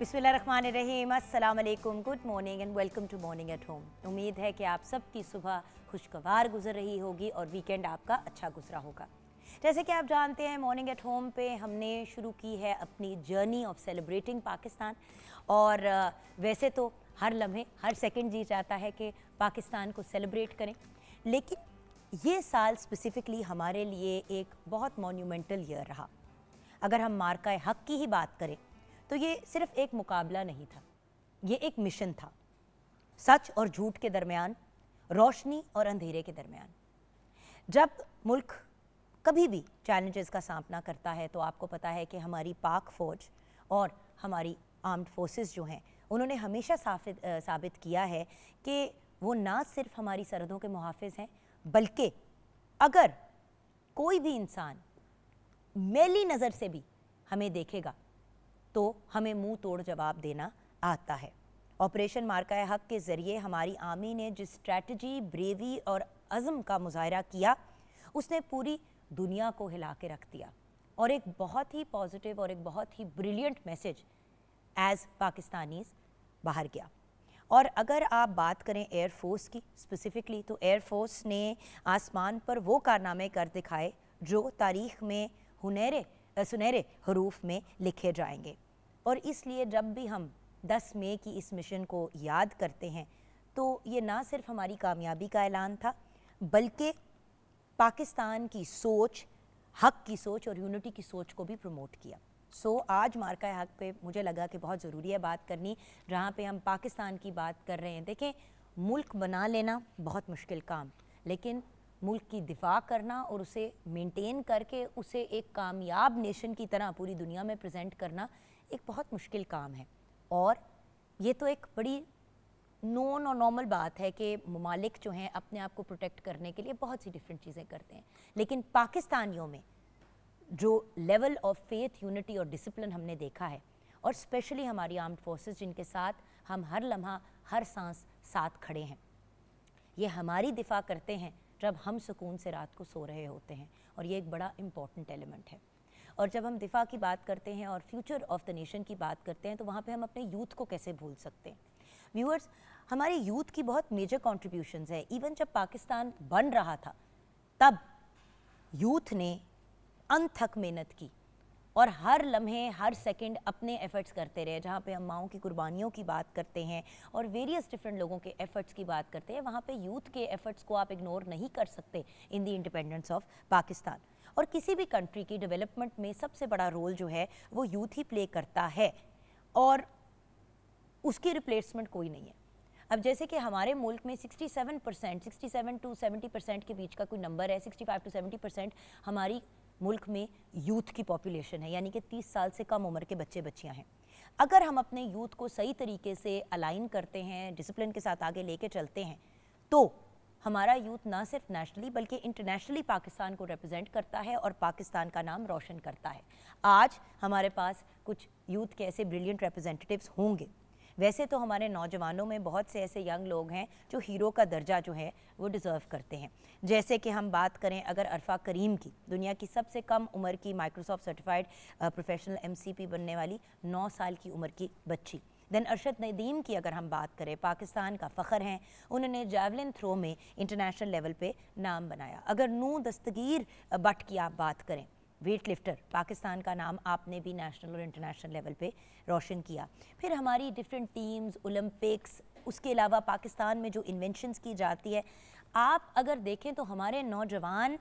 बिस्मिल्लाहिर्रहमानिर्रहीम, अस्सलाम वालेकुम, good morning and welcome to morning at home. उम्मीद है कि आप सबकी सुबह खुशगवार गुजर रही होगी और वीकेंड आपका अच्छा गुजरा होगा। जैसे कि आप जानते हैं, मॉर्निंग एट होम पे हमने शुरू की है अपनी जर्नी ऑफ सेलिब्रेटिंग पाकिस्तान। और वैसे तो हर लम्हे हर सेकंड जी चाहता है कि पाकिस्तान को सेलिब्रेट करें, लेकिन ये साल स्पेसिफ़िकली हमारे लिए एक बहुत मोन्यूमेंटल ईयर रहा। अगर हम मार्का हक़ की ही बात करें तो ये सिर्फ एक मुकाबला नहीं था, ये एक मिशन था। सच और झूठ के दरमियान, रोशनी और अंधेरे के दरमियान। जब मुल्क कभी भी चैलेंजेस का सामना करता है तो आपको पता है कि हमारी पाक फ़ौज और हमारी आर्म्ड फोर्सेस जो हैं, उन्होंने हमेशा साबित किया है कि वो ना सिर्फ हमारी सरहदों के मुहाफ़िज़ हैं, बल्कि अगर कोई भी इंसान मैली नज़र से भी हमें देखेगा तो हमें मुंह तोड़ जवाब देना आता है। ऑपरेशन मार्का हक़ के ज़रिए हमारी आर्मी ने जिस स्ट्रैटेजी, ब्रेवी और अज़्म का मुज़ाहिरा किया, उसने पूरी दुनिया को हिला के रख दिया और एक बहुत ही पॉजिटिव और एक बहुत ही ब्रिलियंट मैसेज एज़ पाकिस्तानीज़ बाहर गया। और अगर आप बात करें एयर फोर्स की स्पेसिफ़िकली, तो एयर फोर्स ने आसमान पर वो कारनामे कर दिखाए जो तारीख़ में सुनहरे हरूफ में लिखे जाएंगे। और इसलिए जब भी हम 10 मई की इस मिशन को याद करते हैं तो ये ना सिर्फ हमारी कामयाबी का ऐलान था, बल्कि पाकिस्तान की सोच, हक़ की सोच और यूनिटी की सोच को भी प्रमोट किया। आज मार्का हक़ पे मुझे लगा कि बहुत ज़रूरी है बात करनी, जहाँ पे हम पाकिस्तान की बात कर रहे हैं। देखें, मुल्क बना लेना बहुत मुश्किल काम, लेकिन मुल्क की दिफा करना और उसे मेंटेन करके उसे एक कामयाब नेशन की तरह पूरी दुनिया में प्रेजेंट करना एक बहुत मुश्किल काम है। और ये तो एक बड़ी नॉन और नॉर्मल बात है कि ममालिक जो हैं अपने आप को प्रोटेक्ट करने के लिए बहुत सी डिफरेंट चीज़ें करते हैं, लेकिन पाकिस्तानियों में जो लेवल ऑफ फेथ, यूनिटी और डिसिप्लिन हमने देखा है, और स्पेशली हमारी आर्म्ड फोर्सेस जिनके साथ हम हर लम्हा हर सांस साथ खड़े हैं, ये हमारी दिफा करते हैं जब हम सुकून से रात को सो रहे होते हैं, और ये एक बड़ा इम्पॉर्टेंट एलिमेंट है। और जब हम दिफा की बात करते हैं और फ्यूचर ऑफ द नेशन की बात करते हैं तो वहाँ पे हम अपने यूथ को कैसे भूल सकते हैं। व्यूअर्स, हमारे यूथ की बहुत मेजर कॉन्ट्रीब्यूशंस है। इवन जब पाकिस्तान बन रहा था तब यूथ ने अनथक मेहनत की और हर लम्हे हर सेकंड अपने एफ़र्ट्स करते रहे। जहाँ पे हम माओं की कुर्बानियों की बात करते हैं और वेरियस डिफरेंट लोगों के एफ़र्ट्स की बात करते हैं, वहाँ पे यूथ के एफ़र्ट्स को आप इग्नोर नहीं कर सकते इन दी इंडिपेंडेंस ऑफ पाकिस्तान। और किसी भी कंट्री की डेवलपमेंट में सबसे बड़ा रोल जो है वो यूथ ही प्ले करता है, और उसकी रिप्लेसमेंट कोई नहीं है। अब जैसे कि हमारे मुल्क में 67 टू 70% के बीच का कोई नंबर है, 65 टू 70% हमारी मुल्क में यूथ की पॉपुलेशन है, यानी कि 30 साल से कम उम्र के बच्चे बच्चियां हैं। अगर हम अपने यूथ को सही तरीके से अलाइन करते हैं, डिसिप्लिन के साथ आगे लेके चलते हैं, तो हमारा यूथ ना सिर्फ नेशनली बल्कि इंटरनेशनली पाकिस्तान को रिप्रेजेंट करता है और पाकिस्तान का नाम रोशन करता है। आज हमारे पास कुछ यूथ के ऐसे ब्रिलियंट रिप्रेजेंटेटिव्स होंगे। वैसे तो हमारे नौजवानों में बहुत से ऐसे यंग लोग हैं जो हीरो का दर्जा जो है वो डिज़र्व करते हैं। जैसे कि हम बात करें अगर अरफा करीम की, दुनिया की सबसे कम उम्र की माइक्रोसॉफ्ट सर्टिफाइड प्रोफेशनल MCP बनने वाली 9 साल की उम्र की बच्ची। देन अरशद नदीम की अगर हम बात करें, पाकिस्तान का फ़ख्र हैं, उन्होंने जैवलिन थ्रो में इंटरनेशनल लेवल पे नाम बनाया। अगर नू दस्तगीर बट की आप बात करें, वेट लिफ्टर, पाकिस्तान का नाम आपने भी नेशनल और इंटरनेशनल लेवल पे रोशन किया। फिर हमारी डिफरेंट टीम्स, ओलंपिक्स, उसके अलावा पाकिस्तान में जो इन्वेंशंस की जाती है, आप अगर देखें तो हमारे नौजवान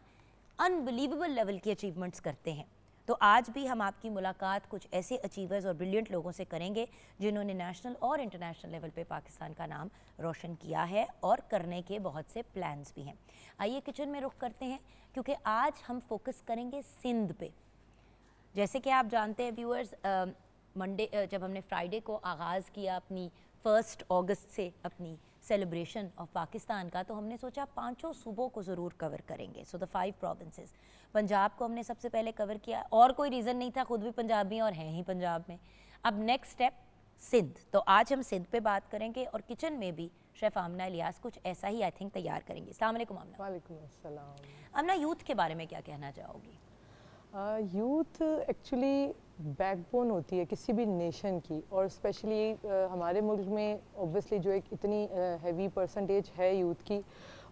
अनबिलीवेबल लेवल की अचीवमेंट्स करते हैं। तो आज भी हम आपकी मुलाकात कुछ ऐसे अचीवर्स और ब्रिलियंट लोगों से करेंगे जिन्होंने नेशनल और इंटरनेशनल लेवल पे पाकिस्तान का नाम रोशन किया है और करने के बहुत से प्लान्स भी हैं। आइए किचन में रुख करते हैं, क्योंकि आज हम फोकस करेंगे सिंध पे। जैसे कि आप जानते हैं व्यूअर्स, जब हमने फ्राइडे को आगाज़ किया अपनी 1 अगस्त से अपनी सेलिब्रेशन ऑफ पाकिस्तान का, तो हमने सोचा 5 सूबों को ज़रूर कवर करेंगे। So the 5 provinces. पंजाब को हमने सबसे पहले कवर किया, और कोई रीज़न नहीं था, खुद भी पंजाबी हैं और हैं ही पंजाब में। अब नेक्स्ट स्टेप सिंध, तो आज हम सिंध पे बात करेंगे और किचन में भी शेफ़ आमना इलियास कुछ ऐसा ही आई थिंक तैयार करेंगे। अस्सलाम वालेकुम आमना। वालेकुम अस्सलाम। आमना, यूथ के बारे में क्या कहना चाहोगी? यूथ एक्चुअली बैकबोन होती है किसी भी नेशन की, और स्पेशली हमारे मुल्क में ऑब्वियसली जो एक इतनी हैवी परसेंटेज है यूथ की,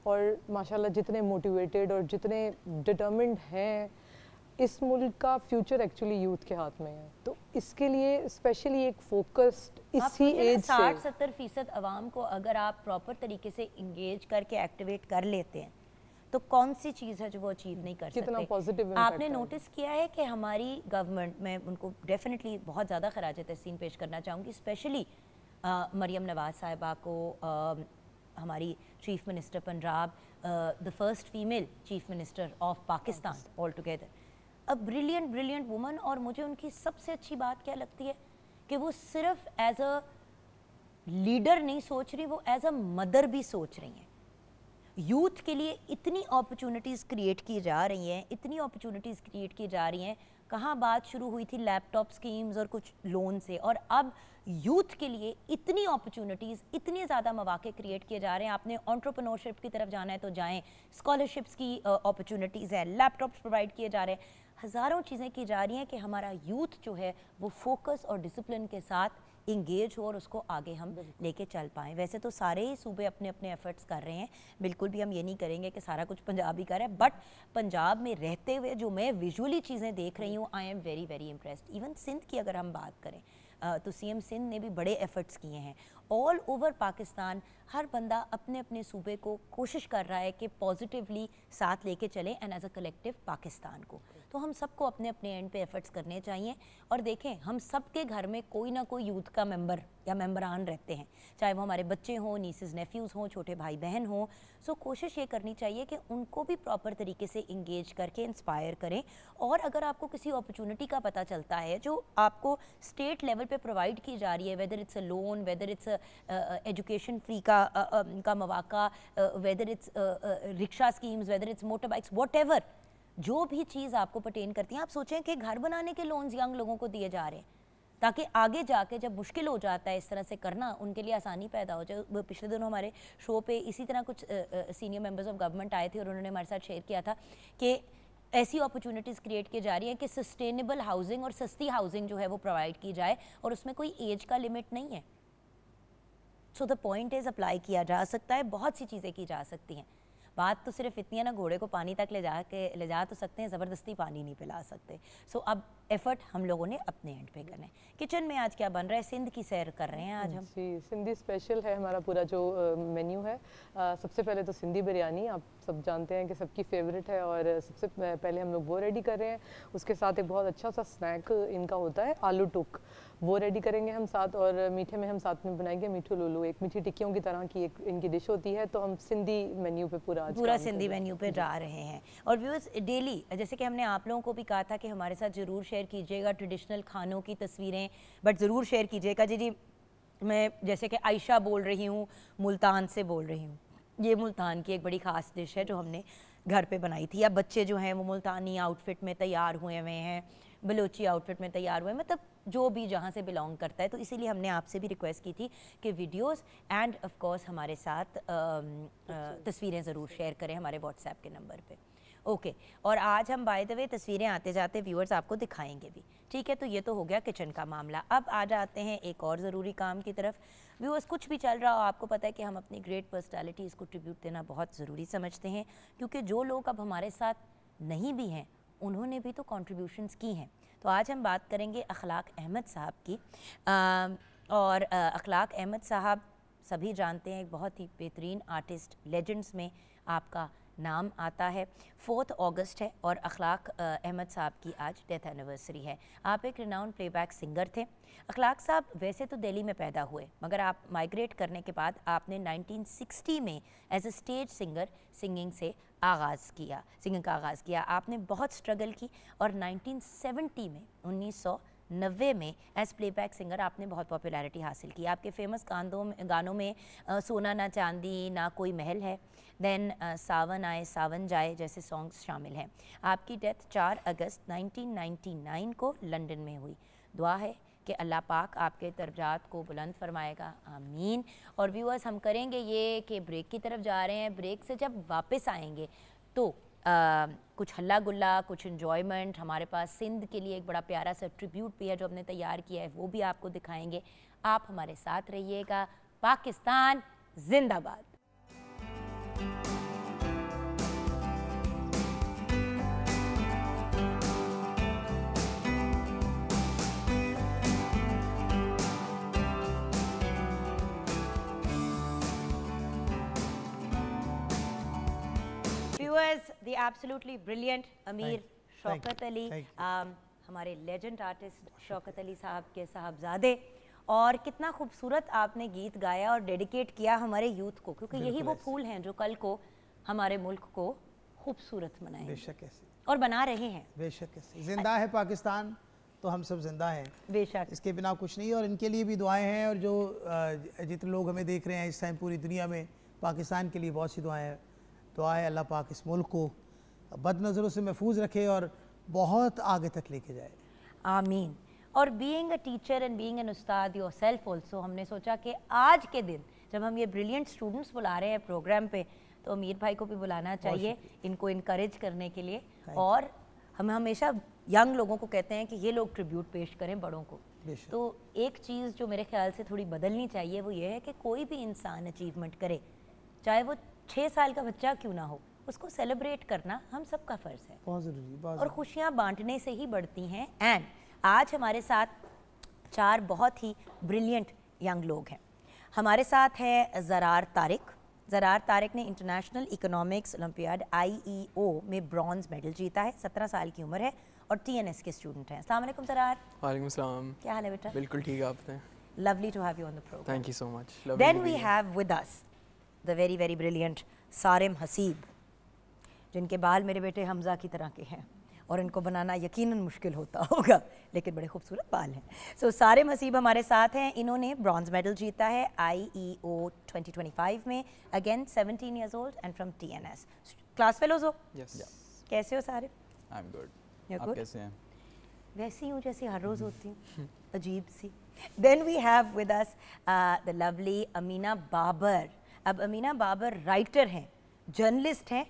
और माशाल्लाह जितने मोटिवेटेड और जितने डिटर्मिन्ड हैं, इस मुल्क का फ्यूचर एक्चुअली यूथ के हाथ में है। तो इसके लिए स्पेशली एक फोकस्ड इसी एज से 60-70% अवाम को अगर आप प्रॉपर तरीके से इंगेज करके एक्टिवेट कर लेते हैं तो कौन सी चीज़ है जो वो अचीव नहीं कर कितना सकते। पॉजिटिव आपने नोटिस किया है कि हमारी गवर्नमेंट में उनको डेफिनेटली बहुत ज़्यादा खराज तहसीन पेश करना चाहूँगी, स्पेशली मरियम नवाज साहिबा को, हमारी chief minister Punjab, the first female chief minister of Pakistan all together, a brilliant woman. और मुझे उनकी सबसे अच्छी बात क्या लगती है कि वो सिर्फ एज अ लीडर नहीं सोच रही, वो एज अ मदर भी सोच रही हैं। यूथ के लिए इतनी अपॉर्चुनिटीज़ क्रिएट की जा रही हैं, इतनी अपॉर्चुनिटीज़ क्रिएट की जा रही हैं। कहाँ बात शुरू हुई थी लैपटॉप स्कीम्स और कुछ लोन से, और अब यूथ के लिए इतनी अपॉर्चुनिटीज़, इतने ज़्यादा मौके क्रिएट किए जा रहे हैं। आपने एंटरप्रेन्योरशिप की तरफ जाना है तो जाएं, स्कॉलरशिप्स की अपॉर्चुनिटीज़ हैं, लैपटॉप्स प्रोवाइड किए जा रहे हैं, हज़ारों चीज़ें की जा रही हैं कि हमारा यूथ जो है वो फोकस और डिसिप्लिन के साथ इंगेज हो और उसको आगे हम लेके चल पाएँ। वैसे तो सारे ही सूबे अपने अपने एफर्ट्स कर रहे हैं, बिल्कुल भी हम ये नहीं करेंगे कि सारा कुछ पंजाब ही कर रहा है, बट पंजाब में रहते हुए जो मैं विजुअली चीज़ें देख रही हूँ, I am very very impressed. Even Sindh की अगर हम बात करें तो सीएम सिंध ने भी बड़े एफर्ट्स किए हैं। ऑल ओवर पाकिस्तान हर बंदा अपने अपने सूबे को कोशिश कर रहा है कि पॉजिटिवली साथ लेके चले and as a collective Pakistan को। तो हम सबको अपने अपने एंड पे एफर्ट्स करने चाहिए। और देखें, हम सबके घर में कोई ना कोई यूथ का मेंबर या मेंबरान रहते हैं, चाहे वो हमारे बच्चे हों, नीसेस नेफ्यूज़ हों, छोटे भाई बहन हों। सो कोशिश ये करनी चाहिए कि उनको भी प्रॉपर तरीके से इंगेज करके इंस्पायर करें। और अगर आपको किसी अपॉर्चुनिटी का पता चलता है जो आपको स्टेट लेवल पे प्रोवाइड की जा रही है, whether it's a loan, whether it's education free का मौका, whether it's rickshaw schemes, whether it's motor bikes, whatever, जो भी चीज़ आपको पर्टेन करती है, आप सोचें कि घर बनाने के लोन्स यंग लोगों को दिए जा रहे हैं ताकि आगे जाके जब मुश्किल हो जाता है इस तरह से करना, उनके लिए आसानी पैदा हो जाए। पिछले दिनों हमारे शो पे इसी तरह कुछ सीनियर मेंबर्स ऑफ गवर्नमेंट आए थे और उन्होंने हमारे साथ शेयर किया था कि ऐसी अपॉर्चुनिटीज़ क्रिएट की जा रही हैं कि सस्टेनेबल हाउसिंग और सस्ती हाउसिंग जो है वो प्रोवाइड की जाए, और उसमें कोई एज का लिमिट नहीं है। So the point is apply किया जा सकता है, बहुत सी चीज़ें की जा सकती हैं। बात तो सिर्फ इतनी है ना, घोड़े को पानी तक ले जा तो सकते हैं, ज़बरदस्ती पानी नहीं पिला सकते। सो अब एफर्ट हम लोगों ने अपने एंड पे करना है। किचन में आज क्या बन रहा है? सिंध की सैर कर रहे हैं आज हम। जी, सिंधी स्पेशल है हमारा पूरा जो मेन्यू है। सबसे पहले तो सिंधी बिरयानी आप सब जानते हैं कि सबकी फेवरेट है, और सबसे पहले हम लोग वो रेडी कर रहे हैं। उसके साथ एक बहुत अच्छा सा स्नैक इनका होता है आलू टुक, वो रेडी करेंगे हम साथ। और मीठे में हम साथ में बनाएंगे मीठू लुलू, एक मीठी टिक्कियों की तरह की एक इनकी डिश होती है। तो हम सिंधी मेन्यू पे पूरा सिंधी मेन्यू पे जा रहे हैं। और व्यूअर्स, डेली जैसे कि हमने आप लोगों को भी कहा था कि हमारे साथ ज़रूर शेयर कीजिएगा ट्रेडिशनल खानों की तस्वीरें, बट ज़रूर शेयर कीजिएगा। जी मैं जैसे कि आयशा बोल रही हूँ, मुल्तान से बोल रही हूँ। ये मुल्तान की एक बड़ी ख़ास डिश है जो हमने घर पे बनाई थी। या बच्चे जो हैं वो मुल्तानी आउटफिट में तैयार हुए हुए हैं, बलोची आउटफिट में तैयार हुए, मतलब जो भी जहाँ से बिलोंग करता है। तो इसीलिए हमने आपसे भी रिक्वेस्ट की थी कि वीडियोस एंड ऑफ कोर्स हमारे साथ तस्वीरें ज़रूर शेयर करें हमारे व्हाट्सएप के नंबर पे। ओके, और आज हम बाय द वे तस्वीरें आते जाते व्यूअर्स आपको दिखाएंगे भी, ठीक है। तो ये तो हो गया किचन का मामला। अब आ जाते हैं एक और ज़रूरी काम की तरफ। व्यूअर्स, कुछ भी चल रहा हो, आपको पता है कि हम अपनी ग्रेट पर्सनैलिटीज़ को ट्रिब्यूट देना बहुत ज़रूरी समझते हैं, क्योंकि जो लोग अब हमारे साथ नहीं भी हैं उन्होंने भी तो कॉन्ट्रीब्यूशंस की हैं। तो आज हम बात करेंगे अखलाक अहमद साहब की। और अखलाक अहमद साहब सभी जानते हैं, एक बहुत ही बेहतरीन आर्टिस्ट, लेजेंड्स में आपका नाम आता है। 4 अगस्त है और अखलाक अहमद साहब की आज डेथ एनिवर्सरी है। आप एक रिनाउंड प्लेबैक सिंगर थे। अखलाक साहब वैसे तो दिल्ली में पैदा हुए, मगर आप माइग्रेट करने के बाद आपने 1960 में as a stage singer singing का आगाज़ किया। आपने बहुत स्ट्रगल की और 1970 में 1990 में एज प्लेबैक सिंगर आपने बहुत पॉपुलैरिटी हासिल की। आपके फेमस गानों में सोना ना चांदी, ना कोई महल है, देन सावन आए सावन जाए जैसे सॉन्ग्स शामिल हैं। आपकी डेथ 4 अगस्त 1999 को लंदन में हुई। दुआ है कि अल्लाह पाक आपके दर्जात को बुलंद फरमाएगा, आमीन। और व्यूअर्स, हम करेंगे ये कि ब्रेक की तरफ जा रहे हैं। ब्रेक से जब वापस आएंगे तो कुछ हल्ला गुल्ला, कुछ इन्जॉयमेंट। हमारे पास सिंध के लिए एक बड़ा प्यारा सा ट्रिब्यूट भी है जो हमने तैयार किया है, वो भी आपको दिखाएंगे। आप हमारे साथ रहिएगा। पाकिस्तान जिंदाबाद। Viewers, the absolutely brilliant अमीर शौकत अली, हमारे लेजेंड आर्टिस्ट शौकत अली साहब के साहबजादे, और कितना खूबसूरत आपने गीत गाया और डेडिकेट किया हमारे यूथ को, क्योंकि यही वो फूल हैं जो कल को हमारे मुल्क को खूबसूरत बनाएंगे। बेशक ऐसे, और बना रहे हैं। बेशक ऐसे। जिंदा है पाकिस्तान तो हम सब जिंदा हैं, बेशक, इसके बिना कुछ नहीं। और इनके लिए भी दुआएं हैं, और जो जितने लोग हमें देख रहे हैं इस टाइम पूरी दुनिया में, पाकिस्तान के लिए बहुत सी दुआएं हैं। दुआ है अल्लाह पाक इस मुल्क को बद नज़रों से महफूज रखे और बहुत आगे तक लेके जाए। आमीन। और being a teacher and being an Ustad yourself also, हमने सोचा कि आज के दिन जब हम ये ब्रिलियंट स्टूडेंट्स बुला रहे हैं प्रोग्राम पे, तो अमीर भाई को भी बुलाना चाहिए इनको इनकरेज करने के लिए। और हम हमेशा यंग लोगों को कहते हैं कि ये लोग ट्रिब्यूट पेश करें बड़ों को। तो एक चीज़ जो मेरे ख्याल से थोड़ी बदलनी चाहिए वो ये है कि कोई भी इंसान अचीवमेंट करे, चाहे वो 6 साल का बच्चा क्यों ना हो, उसको सेलिब्रेट करना हम सबका फ़र्ज़ है। बहुत ज़रूरी। और खुशियाँ बांटने से ही बढ़ती हैं। एंड आज हमारे साथ 4 बहुत ही ब्रिलियंट यंग लोग हैं। हमारे साथ है ज़रार तारिक। ज़रार तारिक ने इंटरनेशनल इकोनॉमिक्स ओलंपियाड IEO में ब्रॉन्ज़ मेडल जीता है। 17 साल की उम्र है और TNS के स्टूडेंट हैं। अस्सलाम वालेकुम ज़रार। वालेकुम सलाम। क्या हाल है बेटा? बिल्कुल ठीक है, आपने? Lovely to have you on the program. Thank you so much. Then we have with us the very very brilliant Sarim Haseeb, जिनके बाल मेरे बेटे हमज़ा की तरह के हैं और इनको बनाना यकीनन मुश्किल होता होगा, लेकिन बड़े खूबसूरत बाल हैं। सो सारिम हसीब हमारे साथ हैं। इन्होंने ब्रॉन्ज मेडल जीता है IEO 2025 में, again 17 years old and from TNS। Class fellows हो? Yes. कैसे हो सारिम? I'm good. You're आप good? कैसे हैं? वैसी हूँ जैसी हर रोज़ होती हूँ, अजीब सी। Then we have with us the lovely Amina Babar. अब अमीना बाबर राइटर हैं, जर्नलिस्ट हैं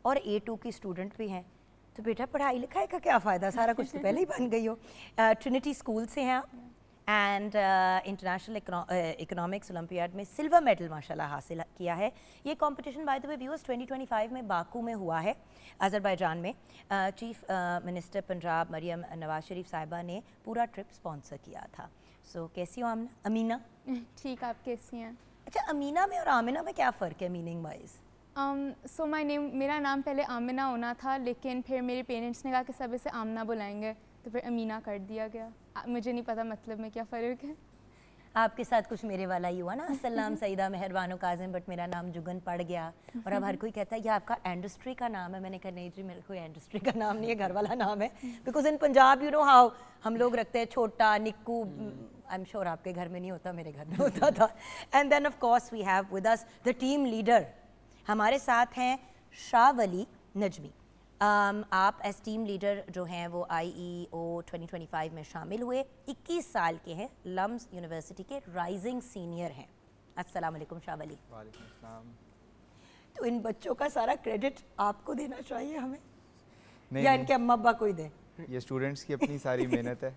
और A2 की स्टूडेंट भी हैं। तो बेटा पढ़ाई लिखाई का क्या फ़ायदा, सारा कुछ तो पहले ही बन गई हो। ट्रिनिटी स्कूल से हैं आप एंड इंटरनेशनल इकोनॉमिक्स ओलंपियाड में सिल्वर मेडल माशाल्लाह हासिल किया है। ये competition bye the way viewers 2025 में बाकू में हुआ है, अज़रबैजान में। चीफ मिनिस्टर पंजाब मरियम नवाज शरीफ साहिबा ने पूरा ट्रिप स्पॉन्सर किया था। सो कैसी हो अमीना? ठीक, आप कैसी हैं? अच्छा, अमीना में और आमिना में क्या फ़र्क है meaning wise? So my name, मेरा नाम पहले आमिना होना था, लेकिन फिर मेरे पेरेंट्स ने कहा कि सब इसे आमना बुलाएंगे, तो फिर अमीना कर दिया गया। मुझे नहीं पता मतलब में क्या फ़र्क है। आपके साथ कुछ मेरे वाला ही हुआ ना, असल नाम सईदा मेहरबानो काजिम, बट मेरा नाम जुगन पड़ गया। और अब हर कोई कहता है ये आपका इंडस्ट्री का नाम है। मैंने कहा नहीं जी, मेरे कोई इंडस्ट्री का नाम नहीं है, घर वाला नाम है। Because in Punjab you know how हम लोग रखते हैं छोटा निक्कू। आई एम श्योर आपके घर में नहीं होता, मेरे घर में होता था। And then of course we have with us the team leader. हमारे साथ हैं शाह वली नजमी। आप एज टीम लीडर जो हैं वो IEO 2025 में शामिल हुए। 21 साल के हैं, लम्स यूनिवर्सिटी के राइजिंग सीनियर हैं। अस्सलाम वालेकुम शाह वली। वालेकुम अस्सलाम। तो इन बच्चों का सारा क्रेडिट आपको देना चाहिए हमें, नहीं, या इनके अम्मा अब्बा को ही दें? ये स्टूडेंट्स की अपनी सारी मेहनत है।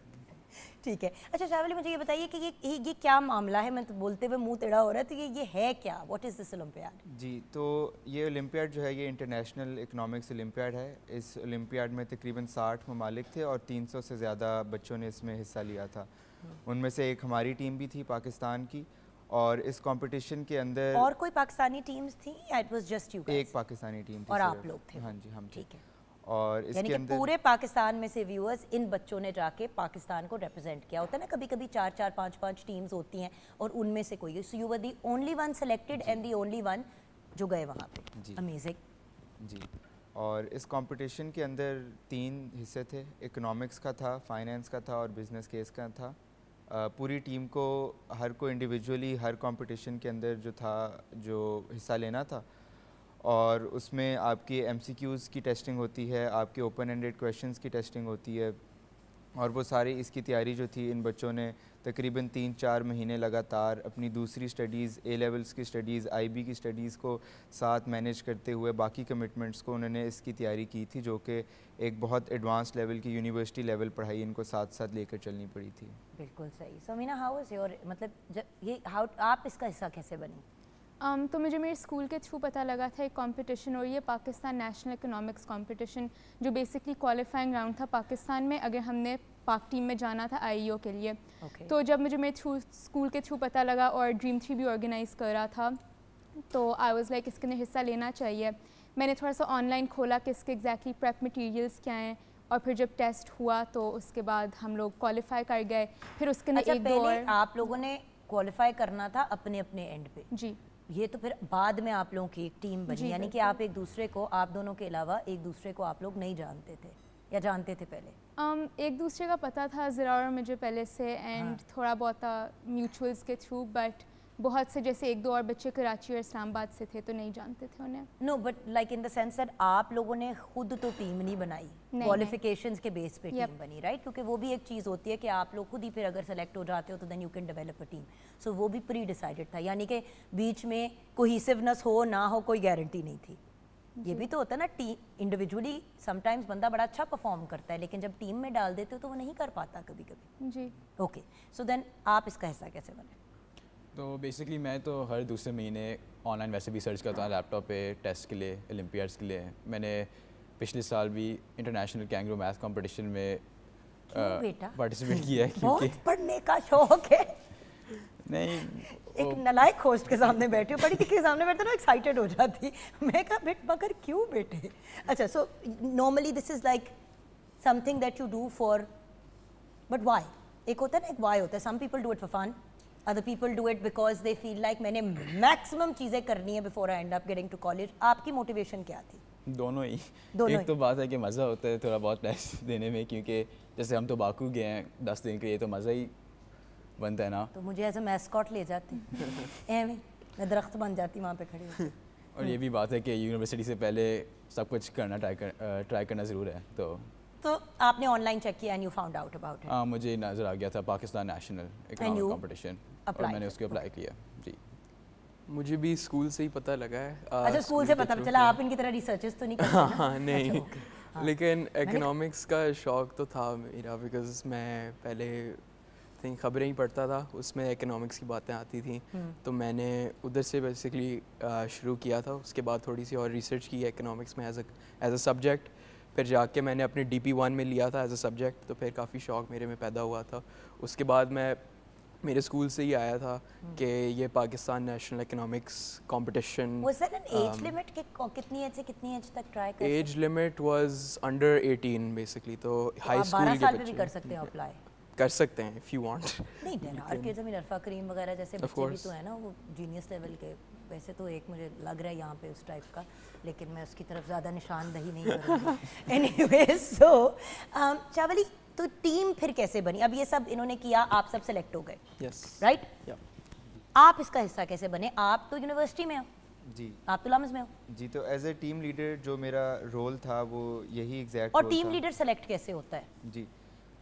ठीक है। अच्छा शाह वली, मुझे ये बताइए कि ये क्या मामला है? मैं तो बोलते हुए मुंह टेढ़ा हो रहा है, तो ये है क्या? What is this olympiad? जी, तो ये ओलंपियाड जो है ये इंटरनेशनल इकोनॉमिक्स ओलंपियाड है। इस ओलंपियाड में तकरीबन 60 ममालिक थे और 300 से ज़्यादा बच्चों ने इसमें हिस्सा लिया था। उनमें से एक हमारी टीम भी थी पाकिस्तान की, और इस कंपटीशन के अंदर और कोई पाकिस्तानी टीम्स थी या it was just you guys? एक पाकिस्तानी टीम थी और सिर्फ। आप लोग थे? हाँ जी, हम थे। ठीक है। और यानी इसके कि अंदर पूरे पाकिस्तान में से व्यूअर्स, इन बच्चों ने जाके पाकिस्तान को रिप्रेजेंट किया। होता है ना कभी कभी 4-4, 5-5 टीम्स होती हैं और उनमें से कोई, so you were the only one selected and the only one जो गए वहाँ पे। जी। अमेजिंग। जी, और इस कंपटीशन के अंदर 3 हिस्से थे। इकोनॉमिक्स का था, फाइनेंस का था और बिज़नेस केस का था। पूरी टीम को हर को इंडिविजुअली हर कंपटीशन के अंदर जो था, जो हिस्सा लेना था, और उसमें आपकी MCQs की टेस्टिंग होती है, आपके ओपन एंडेड क्वेश्चंस की टेस्टिंग होती है, और वो सारी इसकी तैयारी जो थी, इन बच्चों ने तकरीबन 3-4 महीने लगातार अपनी दूसरी स्टडीज़, ए लेवल्स की स्टडीज़, IB की स्टडीज़ को साथ मैनेज करते हुए बाकी कमिटमेंट्स को उन्होंने इसकी तैयारी की थी, जो कि एक बहुत एडवांस लेवल की यूनिवर्सिटी लेवल पढ़ाई इनको साथ साथ लेकर चलनी पड़ी थी। बिल्कुल सही। सो मीना, हाउ इज़ योर, मतलब ये आप इसका हिस्सा कैसे बनी? तो मुझे मेरे स्कूल के थ्रू पता लगा था एक कंपटीशन, और ये पाकिस्तान नेशनल इकोनॉमिक्स कंपटीशन, जो बेसिकली क्वालिफाइंग राउंड था पाकिस्तान में अगर हमने पाक टीम में जाना था IEO के लिए। तो जब मुझे मेरे थ्रू स्कूल के थ्रू पता लगा और ड्रीम 3 भी ऑर्गेनाइज़ कर रहा था, तो आई वाज लाइक इसके अंदर हिस्सा लेना चाहिए। मैंने थोड़ा सा ऑनलाइन खोला कि इसके एग्जैक्टली प्रेप मटेरियल्स क्या हैं, और फिर जब टेस्ट हुआ तो उसके बाद हम लोग क्वालिफाई कर गए। फिर उसके अंदर एक दो और आप लोगों ने क्वालिफाई करना था अपने अपने एंड पे। जी, ये तो फिर बाद में आप लोगों की एक टीम बनी, यानी कि आप एक दूसरे को, आप दोनों के अलावा एक दूसरे को आप लोग नहीं जानते थे या जानते थे पहले? एक दूसरे का पता था ज़रा और मुझे पहले से, एंड थोड़ा बहुत म्यूचुअल्स के थ्रू, बट बहुत से जैसे एक दो और बच्चे कराची और इस्लामाबाद से थे तो नहीं जानते थे उन्हें। No, but like in the sense that आप लोगों ने खुद तो टीम नहीं बनाई, क्वालिफिकेशंस के बेस पे टीम बनी, राइट? क्योंकि वो भी एक चीज़ होती है कि आप लोग खुद ही फिर अगर सेलेक्ट हो जाते हो तो then you can develop a team. So वो भी प्री डिसाइडेड था, यानी कि बीच में कोहिसिवनेस हो ना हो कोई गारंटी नहीं थी। ये भी तो होता है ना, टीम इंडिविजुअली समटाइम्स बंदा बड़ा अच्छा परफॉर्म करता है, लेकिन जब टीम में डाल देते हो तो वो नहीं कर पाता कभी कभी। जी, ओके, सो देन आप इसका हिस्सा कैसे बने? तो बेसिकली मैं तो हर दूसरे महीने ऑनलाइन वैसे भी सर्च करता हूँ लैपटॉप पे टेस्ट के लिए, ओलंपियाड्स के लिए। मैंने पिछले साल भी इंटरनेशनल कैंगरू मैथ कंपटीशन में पार्टिसिपेट किया है, क्योंकि बहुत पढ़ने का शौक है। नहीं, एक नलायक होस्ट के सामने बैठे हो, बड़ी के सामने बैठे ना एक्साइटेड हो जाती। मैं कहा बेट मगर क्यों बेटे? अच्छा, so normally this is like something that you do for, but why? एक होता है ना, एक व्हाई होता है। Some people do it for fun, other people do it because they feel like मैंने मैक्सिमम चीज़ें करनी है before I end up getting to college. आपकी मोटिवेशन क्या थी? दोनों ही। दोनों एक तो बात है कि मज़ा होता है थोड़ा बहुत टेस्ट देने में, क्योंकि जैसे हम तो बाकू गए हैं 10 दिन के लिए, तो मज़ा ही बनता है ना। तो मुझे एज अ मैस्कॉट ले जाती एवं मैं दरख्त बन जाती वहाँ पे खड़ी होती। और ये भी बात है कि यूनिवर्सिटी से पहले सब कुछ करना ट्राई करना ज़रूर है। तो आपने ऑनलाइन चेक किया and you found out about it? हाँ, मुझे नज़र आ गया था पाकिस्तान नेशनल इकोनॉमिक कंपटीशन, और मैंने उसको अप्लाई किया। जी, मुझे भी स्कूल से ही पता लगा है। अच्छा, स्कूल से पता चला? आप इनकी तरह रिसर्चेस तो नहीं करते ना? हाँ, नहीं। अच्छा, okay, लेकिन इकोनॉमिक्स का शौक तो था मेरा, बिकॉज मैं पहले खबरें ही पढ़ता था, उसमें इकोनॉमिक्स की बातें आती थी, तो मैंने उधर से बेसिकली शुरू किया था। उसके बाद थोड़ी सी और रिसर्च की इकोनॉमिक्स में एज अ सब्जेक्ट, फिर जाके मैंने अपने DP1 में लिया था एज अ सब्जेक्ट, तो फिर काफ़ी शौक मेरे में पैदा हुआ था। उसके बाद मैं मेरे स्कूल से ही आया था कि ये Pakistan national economics competition. Was there an age limit कि कितनी एज से कितनी एज तक ट्राई कर? Age limit was under 18 basically, तो हाई स्कूल के 12 साल पे भी बच्चे कर सकते हो अप्लाई? कर सकते हैं इफ़ यू वांट। नहीं, there are kids, I mean Arfa Karim वगैरह जैसे बच्चे भी तो है ना, वो जीनियस लेवल के। वैसे तो एक मुझे लग रहा है यहाँ पे उस टाइप का, लेकिन मैं उसकी तरफ ज़्यादा निशानदही नहीं करूँगी। एनीवे, सो चावली, तो टीम फिर कैसे बनी? अब ये सब इन्होंने किया, आप सब सेलेक्ट हो गए, यस, राइट? आप इसका हिस्सा कैसे बने? आप तो यूनिवर्सिटी में हो जी, आप तो लामस में हो जी। तो एज ए टीम लीडर जो मेरा रोल था वो यही एग्जैक्ट और टीम लीडर सेलेक्ट कैसे होता है? जी,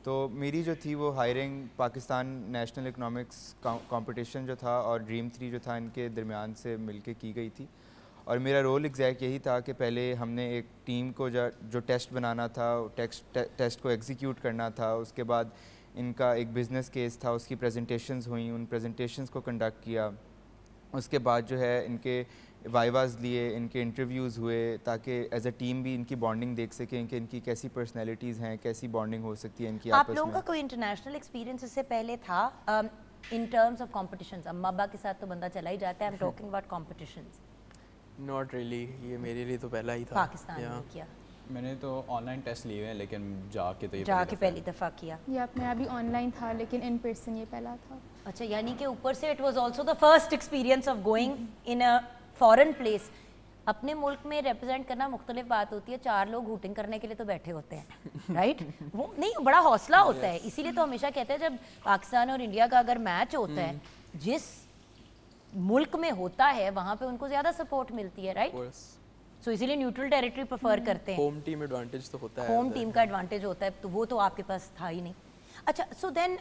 तो मेरी जो थी वो hiring Pakistan national economics competition जो था और ड्रीम 3 जो था, इनके दरमियान से मिलके की गई थी। और मेरा रोल एग्जैक्ट यही था कि पहले हमने एक टीम को जो टेस्ट बनाना था, टेस्ट को एग्जीक्यूट करना था। उसके बाद इनका एक बिज़नेस केस था, उसकी प्रेजेंटेशंस हुई, उन प्रेजेंटेशंस को कंडक्ट किया। उसके बाद जो है इनके वाइवाज लिए, इनके इंटरव्यूज़ हुए, ताकि एज अ टीम भी इनकी बॉन्डिंग देख सकें कि इनकी कैसी पर्सनैलिटीज़ हैं, कैसी बॉन्डिंग हो सकती है इनकी आप आपस में। लोगों का कोई इंटरनेशनल एक्सपीरियंस इससे पहले था इन टर्म्स ऑफ कॉम्पिटिशन्स? अम्मा अब्बा के साथ तो बंदा चला ही जाता है, I am talking about competitions. Not really, ये मेरे लिए तो पहला ही था। पाकिस्तान में किया? मैंने तो ऑनलाइन टेस्ट लिए हुए हैं, लेकिन जाके तो ये जाके पहली दफ़ा किया। या मेरा भी ऑनलाइन था, लेकिन इन पर्सन ये पहला था। अच्छा, यानी कि ऊपर से it was also the first experience of going in a foreign place. अपने मुल्क में रिप्रेजेंट करना मुख्तलिफ बात होती है, 4 लोग हूटिंग करने के लिए तो बैठे होते हैं, राइट? वो नहीं, बड़ा हौसला होता है। इसीलिए तो हमेशा कहते हैं जब पाकिस्तान और इंडिया का अगर मैच होता है, जिस मुल्क में होता है वहाँ पे उनको ज़्यादा सपोर्ट मिलती है, राइट? सो इसीलिए न्यूट्रल टेरिटरी प्रेफर करते हैं। होम टीम एडवांटेज तो होता है, होम टीम का एडवांटेज होता है, तो वो तो आपके पास था ही नहीं। अच्छा, सो देन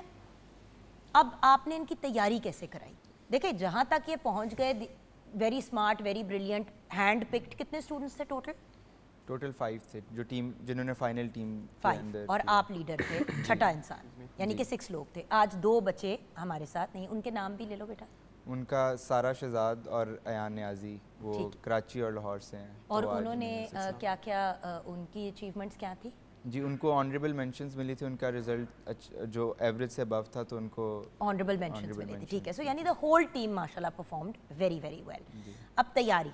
अब आपने इनकी तैयारी कैसे कराई? देखिए जहाँ तक ये पहुँच गए, very smart, very brilliant, hand picked, कितने स्टूडेंट्स थे टोटल? टोटल 5 थे जो टीम, जिन्होंने फाइनल टीम के 5 अंदर और किया। आप लीडर थे, छठा इंसान, यानी कि 6 लोग थे। आज 2 बचे हमारे साथ नहीं, उनके नाम भी ले लो बेटा। उनका सारा शहजाद और अयान न्याजी, वो ठीक। कराची और लाहौर से हैं। और तो आज उन्होंने उन्होंने क्या क्या उनकी अचीवमेंट्स क्या थी? जी, उनको ऑनरेबल मेंशंस मिली थी। उनका रिजल्ट जो एवरेज से अबव था, तो उनको ऑनरेबल मेंशंस honorable मिली थी, mentions ठीक है। सो यानी द होल टीम माशाल्लाह परफॉर्म्ड वेरी वेरी वेल। अब तैयारी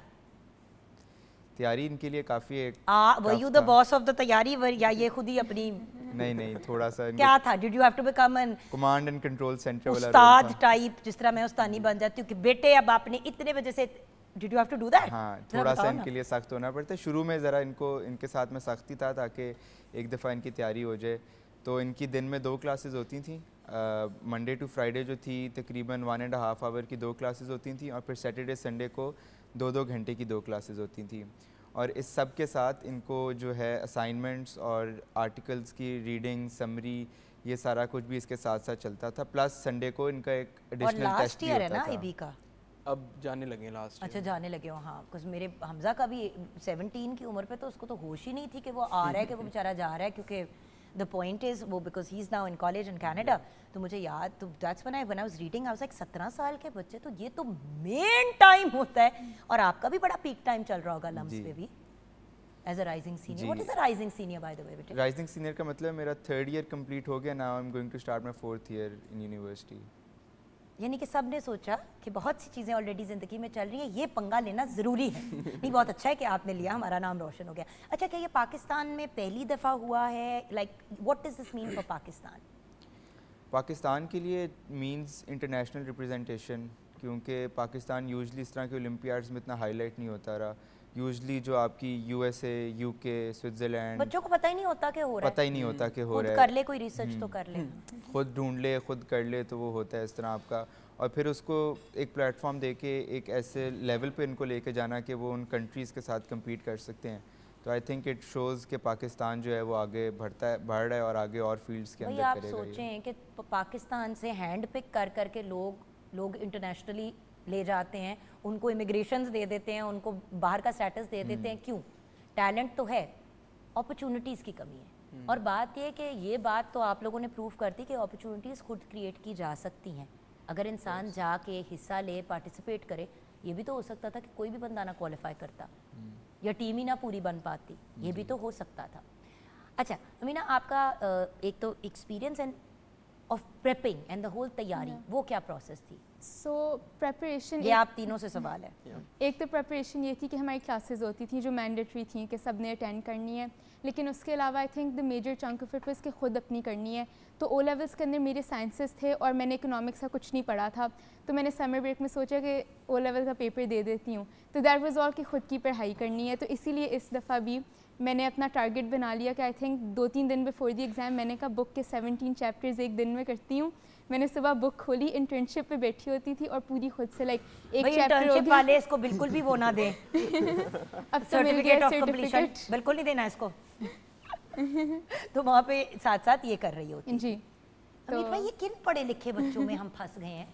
इनके लिए काफ़ी एक were you the boss of the तैयारी, या ये खुद ही अपनी नहीं थोड़ा सा क्या था? Did you have to become an command and control center वाला रोल उस्ताद था। टाइप, जिस तरह मैं उस्तानी बन जाती हूँ कि बेटे अब आपने इतने बजे से, did you have to do that? हाँ, थोड़ा सा इनके लिए सख्त होना पड़ता है शुरू में, ज़रा इनको इनके साथ में सख्ती था ताकि एक दफ़ा इनकी तैयारी हो जाए। तो इनकी दिन में 2 क्लासेस होती थी, मंडे टू फ्राइडे जो थी तकरीबन 1.5 आवर की 2 क्लासेस होती थी, और फिर सैटरडे संडे को 2-2 घंटे की 2 क्लासेस होती थी। और इस सब के साथ इनको जो है असाइनमेंट्स और आर्टिकल्स की रीडिंग, समरी, ये सारा कुछ भी इसके साथ साथ चलता था। प्लस संडे को इनका एक और एडिशनल लास्ट टेस्ट भी ईयर है होता ना था। IB का? अब जाने लगे लास्ट। अच्छा, जाने लगे हो। हाँ, बिकॉज मेरे हमजा का भी 17 की उम्र पे तो उसको तो होश ही नहीं थी कि वो आ रहा है, कि वो बेचारा जा रहा है, क्योंकि द पॉइंट इज वो because he is now in college in Canada. तो मुझे याद, तो that's when I was reading, I was like 17 साल के बच्चे, तो ये तो मेन टाइम होता है। और आपका भी बड़ा पीक टाइम चल रहा होगा लम्स जी। पे भी एज अ राइजिंग सीनियर। जी। What is a rising senior by the way बेटे? राइजिंग सीनियर का मतलब मेरा 3rd ईयर कंप्लीट हो गया, now I am going to start my 4th year in university. यानी कि सब ने सोचा कि बहुत सी चीज़ें ऑलरेडी ज़िंदगी में चल रही हैं, ये पंगा लेना ज़रूरी है। नहीं, बहुत अच्छा है कि आपने लिया, हमारा नाम रोशन हो गया। अच्छा, क्या ये पाकिस्तान में पहली दफ़ा हुआ है? Like what does this mean for Pakistan? Pakistan के लिए मींस इंटरनेशनल रिप्रेजेंटेशन, क्योंकि पाकिस्तान यूजली इस तरह के ओलंपियाड्स में इतना हाईलाइट नहीं होता रहा। यूजली जो आपकी USA, UK, स्विट्ज़रलैंड, बच्चों को पता ही नहीं होता कि हो रहा है, पता ही नहीं होता कि हो खुद रहा कर है। ले, कोई रिसर्च तो कर ले। खुद ढूंढ ले, खुद कर ले, तो वो होता है इस तरह आपका। और फिर उसको एक प्लेटफॉर्म दे के एक ऐसे लेवल पे इनको लेके जाना कि वो उन कंट्रीज़ के साथ कम्पीट कर सकते हैं। तो आई थिंक इट शोज़ कि पाकिस्तान जो है वो आगे बढ़ रहा है और आगे और फील्ड्स के भाई अंदर आप करेगा ये। सोचें कि पाकिस्तान से हैंड पिक कर करके लोग इंटरनेशनली ले जाते हैं, उनको इमिग्रेशंस दे देते हैं, उनको बाहर का स्टेटस दे देते हैं। क्यों? टैलेंट तो है, अपॉर्चुनिटीज़ की कमी है। और बात ये कि ये बात तो आप लोगों ने प्रूव कर दी कि अपॉर्चुनिटीज़ खुद क्रिएट की जा सकती हैं अगर इंसान जाके हिस्सा ले, पार्टिसिपेट करे। ये भी तो हो सकता था कि कोई भी बंदा ना क्वालिफाई करता या टीम ही ना पूरी बन पाती, ये भी तो हो सकता था। अच्छा अमीना, आपका एक तो experience and of prepping and the whole तैयारी, वो क्या प्रोसेस थी? सो प्रेपरेशन, ये आप तीनों से सवाल है। एक तो प्रेपरेशन ये थी कि हमारी क्लासेस होती थी जो मैंडेटरी थी कि सब ने अटेंड करनी है, लेकिन उसके अलावा I think the major chunk of it was कि खुद अपनी करनी है। तो ओ लेवल्स के अंदर मेरे साइंसेस थे और मैंने इकोनॉमिक्स का कुछ नहीं पढ़ा था, तो मैंने समर ब्रेक में सोचा कि ओ लेवल का पेपर दे देती हूँ। तो दैट वाज ऑल कि खुद की पढ़ाई करनी है। तो इसीलिए इस दफ़ा भी मैंने अपना टारगेट बना लिया कि आई थिंक 2-3 दिन बिफोर द एग्ज़ाम मैंने कहा बुक के 17 चैप्टर्स एक दिन में करती हूँ। मैंने सुबह बुक खोली, इंटर्नशिप पे बैठी होती थी और पूरी खुद से लाइक एक चैप्टर हो इंटर्नशिप गया। वाले इसको बिल्कुल भी वो ना दें, अब तो मिल सर्टिफिकेट गया ऑफ कंप्लीशन सर्टिफिकेट। बिल्कुल नहीं देना इसको। तो वहाँ पे साथ साथ ये कर रही होती। जी, अमित भाई, ये किन पढ़े लिखे बच्चों में हम फंस गए हैं?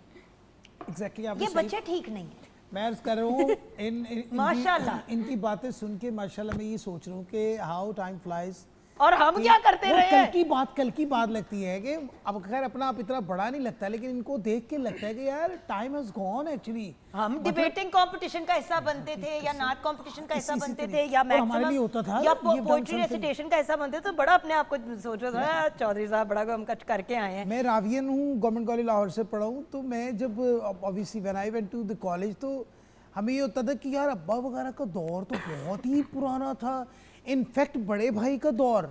एग्जैक्टली ये बच्चे ठीक नहीं है। मैं अर्ज कर रहा हूँ इनकी माशाल्लाह। बातें सुन के माशाल्लाह मैं ये सोच रहा हूँ कि हाउ टाइम फ्लाइज। और हम क्या करते रहे हैं? कल की बात लगती है कि अब खैर अपना आप इतना बड़ा नहीं लगता, लेकिन इनको देख के लगता है कि यार टाइम हैज गॉन एक्चुअली। हम डिबेटिंग कंपटीशन का हिस्सा बनते थे या नात कंपटीशन का हिस्सा बनते थे या हमारे लिए होता था या पोएट्री रेसिटेशन का हिस्सा बनते थे। तो बड़ा अपने आप को सोच रहा था चौधरी साहब बड़ा हम कच करके आए हैं। मैं रावियन हूँ, गवर्नमेंट कॉलेज लाहौर से पढ़ा हूँ। तो मैं जब obviously when I went to the college तो हमें ये होता था कि यार अब्बा वगैरह का दौर तो बहुत ही पुराना था। इनफैक्ट बड़े भाई का दौर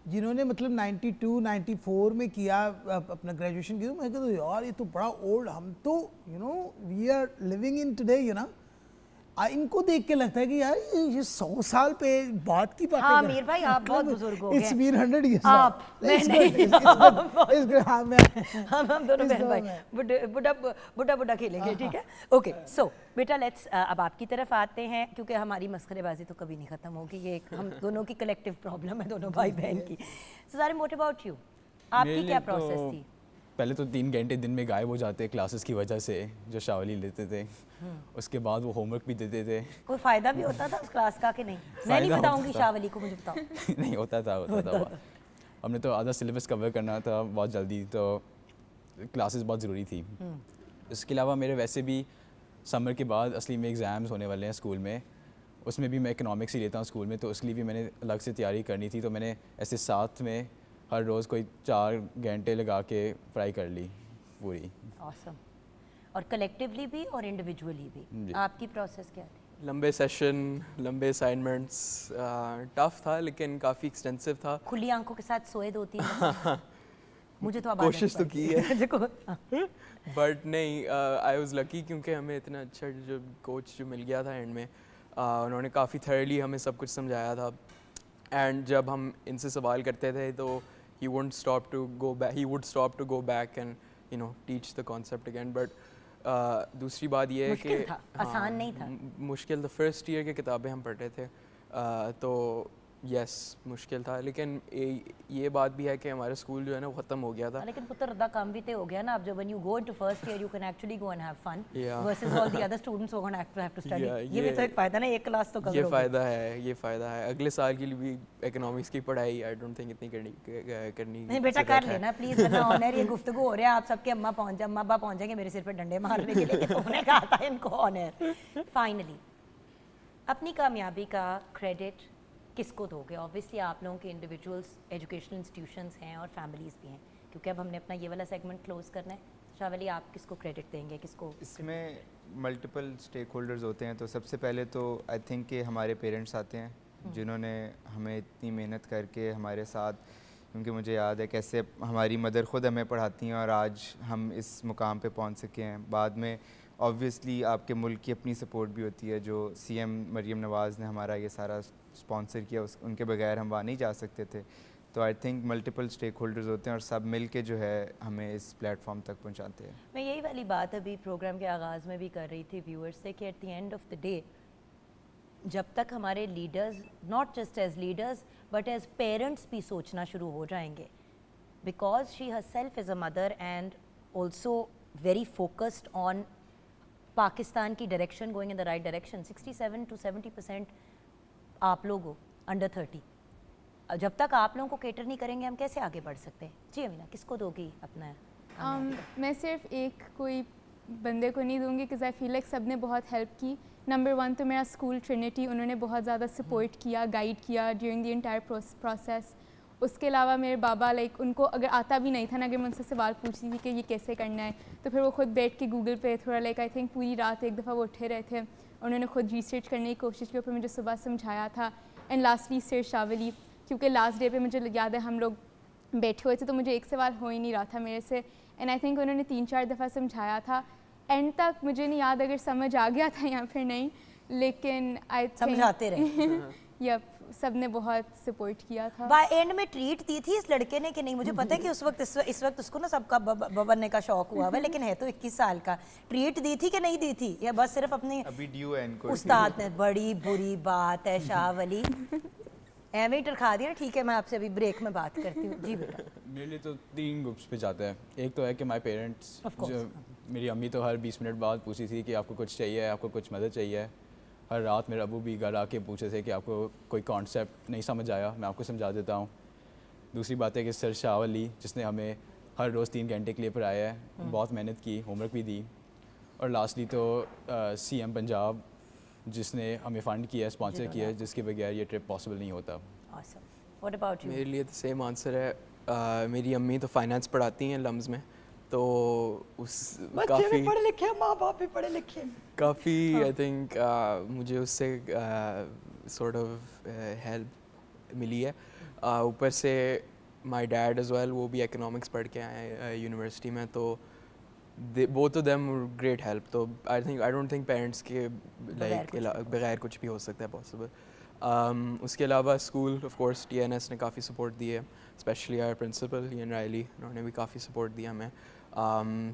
जिन्होंने मतलब 92, 94 में किया अपना ग्रेजुएशन किया, मैं कहता यार ये तो बड़ा ओल्ड, हम तो we are living in today इनको देख के लगता है कि यार ये 100 साल पे बात की बात हाँ मीर भाई आप बहुत बुजुर्ग हो गए। इट्स बीन 100 years आप मैं नहीं हाँ मैं हम दोनों बहन भाई बुढ़ा खेलेंगे, ठीक है। ओके सो बेटा लेट्स अब आपकी तरफ आते हैं, क्योंकि हमारी मस्खरेबाजी तो कभी नहीं खत्म होगी, ये एक हम दोनों की कलेक्टिव प्रॉब्लम है, दोनों भाई बहन की। सो सारे व्हाट अबाउट यू, आपकी क्या प्रोसेस थी? पहले तो 3 घंटे दिन में गायब हो जाते क्लासेस की वजह से जो शावली लेते थे। उसके बाद वो होमवर्क भी देते थे। कोई फ़ायदा भी होता था उस क्लास का कि नहीं? मैं नहीं बताऊंगी शावली को, मुझे बताओ। नहीं होता था हमने तो आधा सिलेबस कवर करना था बहुत जल्दी, तो क्लासेस बहुत ज़रूरी थी। इसके अलावा मेरे वैसे भी समर के बाद असली में एग्ज़ाम्स होने वाले हैं स्कूल में, उसमें भी मैं इकोनॉमिक्स ही लेता हूँ स्कूल में, तो उसके लिए भी मैंने अलग से तैयारी करनी थी। तो मैंने ऐसे साथ में हर रोज़ कोई 4 घंटे लगा के पढ़ाई कर ली पूरी। Awesome. और कलेक्टिवली भी और इंडिविजुअली भी आपकी प्रोसेस क्या थी? लंबे सेशन, लंबे असाइनमेंट्स, टफ था लेकिन काफ़ी एक्सटेंसिव था। खुली आंखों के साथ सोए 2-3 दिन? मुझे तो कोशिश तो की है बट नहीं, आई वाज लकी क्योंकि हमें इतना अच्छा जो कोच जो मिल गया था एंड में, उन्होंने काफ़ी थॉरली हमें सब कुछ समझाया था। एंड जब हम इनसे सवाल करते थे तो he would stop to go back and teach the concept again. But दूसरी बात ये है कि आसान नहीं था, मुश्किल था। फर्स्ट ईयर की किताबें हम पढ़ रहे थे, तो यस मुश्किल था, लेकिन ये बात भी है कि हमारा स्कूल जो है ना वो ख़त्म हो गया था। लेकिन पुत्र रद्दा काम भी तो हो गया ना। अब जब when you go into first year you can actually go and have fun versus all the other students who are going to have to study. ये भी तो एक फ़ायदा ना, एक क्लास तो कवर हो गई। ये फ़ायदा है। अगले साल के लिए भी इकोनॉमिक्स की पढ़ाई आई डोंट थिंक इतनी करनी नहीं बेटा कर लेना प्लीज़, वरना ऑनर ये गुफ्तगू हो रहा है, आप सबके अम्मा अब्बा पहुँच जाएंगे मेरे सिर पर डंडे मारने के लिए कि तुमने कहा था इनको ऑनर। फाइनली अपनी कामयाबी का क्रेडिट किसको दोगे? ऑब्वियसली आप लोगों के इंडिविजुअल्स एजुकेशनल इंस्टीट्यूशंस हैं और फैमिलीज़ भी हैं, क्योंकि अब हमने अपना ये वाला सेगमेंट क्लोज करना है। शावली आप किसको क्रेडिट देंगे, किसको? इसमें मल्टीपल स्टेक होल्डर्स होते हैं, तो सबसे पहले तो आई थिंक कि हमारे पेरेंट्स आते हैं जिन्होंने हमें इतनी मेहनत करके हमारे साथ, क्योंकि मुझे याद है कैसे हमारी मदर ख़ुद हमें पढ़ाती हैं और आज हम इस मुकाम पे पहुंच सके हैं। बाद में ऑब्वियसली आपके मुल्क की अपनी सपोर्ट भी होती है, जो सीएम मरियम नवाज़ ने हमारा ये सारा स्पॉन्सर किया, उनके बगैर हम वहाँ नहीं जा सकते थे। तो I think multiple stakeholders होते हैं और सब मिल के जो है हमें इस प्लेटफॉर्म तक पहुँचाते हैं। मैं यही वाली बात अभी प्रोग्राम के आगाज़ में भी कर रही थी व्यूअर्स से कि at the end of the day जब तक हमारे leaders not just as leaders but as parents भी सोचना शुरू हो जाएंगे, because she herself is a mother and also very focused on Pakistan की direction, going in the right direction. 67 to 70% आप लोग हो अंडर 30, जब तक आप लोगों को केटर नहीं करेंगे हम कैसे आगे बढ़ सकते हैं? जी अमीना, किसको दोगी अपना? मैं सिर्फ एक कोई बंदे को नहीं दूंगी, बिकॉज आई फील लाइक सब ने बहुत हेल्प की। नंबर 1 तो मेरा स्कूल ट्रिनिटी, उन्होंने बहुत ज़्यादा सपोर्ट किया, गाइड किया ड्यूरिंग द इंटायर प्रोसेस। उसके अलावा मेरे बाबा लाइक उनको अगर आता भी नहीं था ना, अगर मैं उनसे सवाल पूछती थी कि ये कैसे करना है, तो फिर वो खुद बैठ के गूगल पे थोड़ा लाइक आई थिंक पूरी रात एक दफ़ा वो उठे रहे थे, उन्होंने खुद रिसर्च करने की कोशिश की, फिर मुझे सुबह समझाया था। एंड लास्टली सर शावली, क्योंकि लास्ट डे पे मुझे याद है हम लोग बैठे हुए थे तो मुझे एक सवाल हो ही नहीं रहा था मेरे से, एंड आई थिंक उन्होंने 3-4 दफ़ा समझाया था। एंड तक मुझे नहीं याद अगर समझ आ गया था या फिर नहीं, लेकिन आई समझाते रहे यप सब ने बहुत सपोर्ट किया था। बाय एंड में ट्रीट दी थी इस लड़के ने कि नहीं? मुझे पता है कि इस वक्त उसको ना सबका बनने का शौक हुआ है, लेकिन है तो 21 साल का। ट्रीट दी थी कि नहीं दी थी, या बस सिर्फ अपनी अभी ड्यू है इनको उस्ताद ने? बड़ी बुरी बात है शावली, एम टरखा दिया। ठीक है, मैं आपसे अभी ब्रेक में बात करती हूँ। जी बेटा। मेरे लिए तो 3 ग्रुप्स पे जाते हैं। एक तो है कि माय पेरेंट्स, जो मेरी अम्मी तो हर 20 मिनट बाद पूछती थी कि आपको कुछ चाहिए, आपको कुछ मदद चाहिए। हर रात मेरे अबू भी घर आके पूछे थे कि आपको कोई कॉन्सेप्ट नहीं समझ आया, मैं आपको समझा देता हूँ। दूसरी बात है कि सर शावली, जिसने हमें हर रोज़ 3 घंटे के लिए पढ़ाया है, बहुत मेहनत की, होमवर्क भी दी। और लास्टली तो सीएम पंजाब, जिसने हमें फ़ंड किया, स्पॉन्सर किया, जिसके बगैर ये ट्रिप पॉसिबल नहीं होता। What about you? मेरे लिए तो सेम आंसर है। मेरी अम्मी तो फाइनेंस पढ़ाती हैं लम्स में, तो उस काफ़ी पढ़े लिखे, माँ बाप भी पढ़े लिखे, काफ़ी आई थिंक मुझे उससे सॉर्ट ऑफ हेल्प मिली है। ऊपर से माय डैड एज वेल, वो भी इकोनॉमिक्स पढ़ के आए हैं यूनिवर्सिटी में, तो both of them were great help. तो I don't think parents के बगैर कुछ भी हो सकता है possible. उसके अलावा स्कूल ऑफ कोर्स TNS ने काफ़ी सपोर्ट दी है, specially our principal Ian Riley, उन्होंने भी काफ़ी सपोर्ट दिया हमें.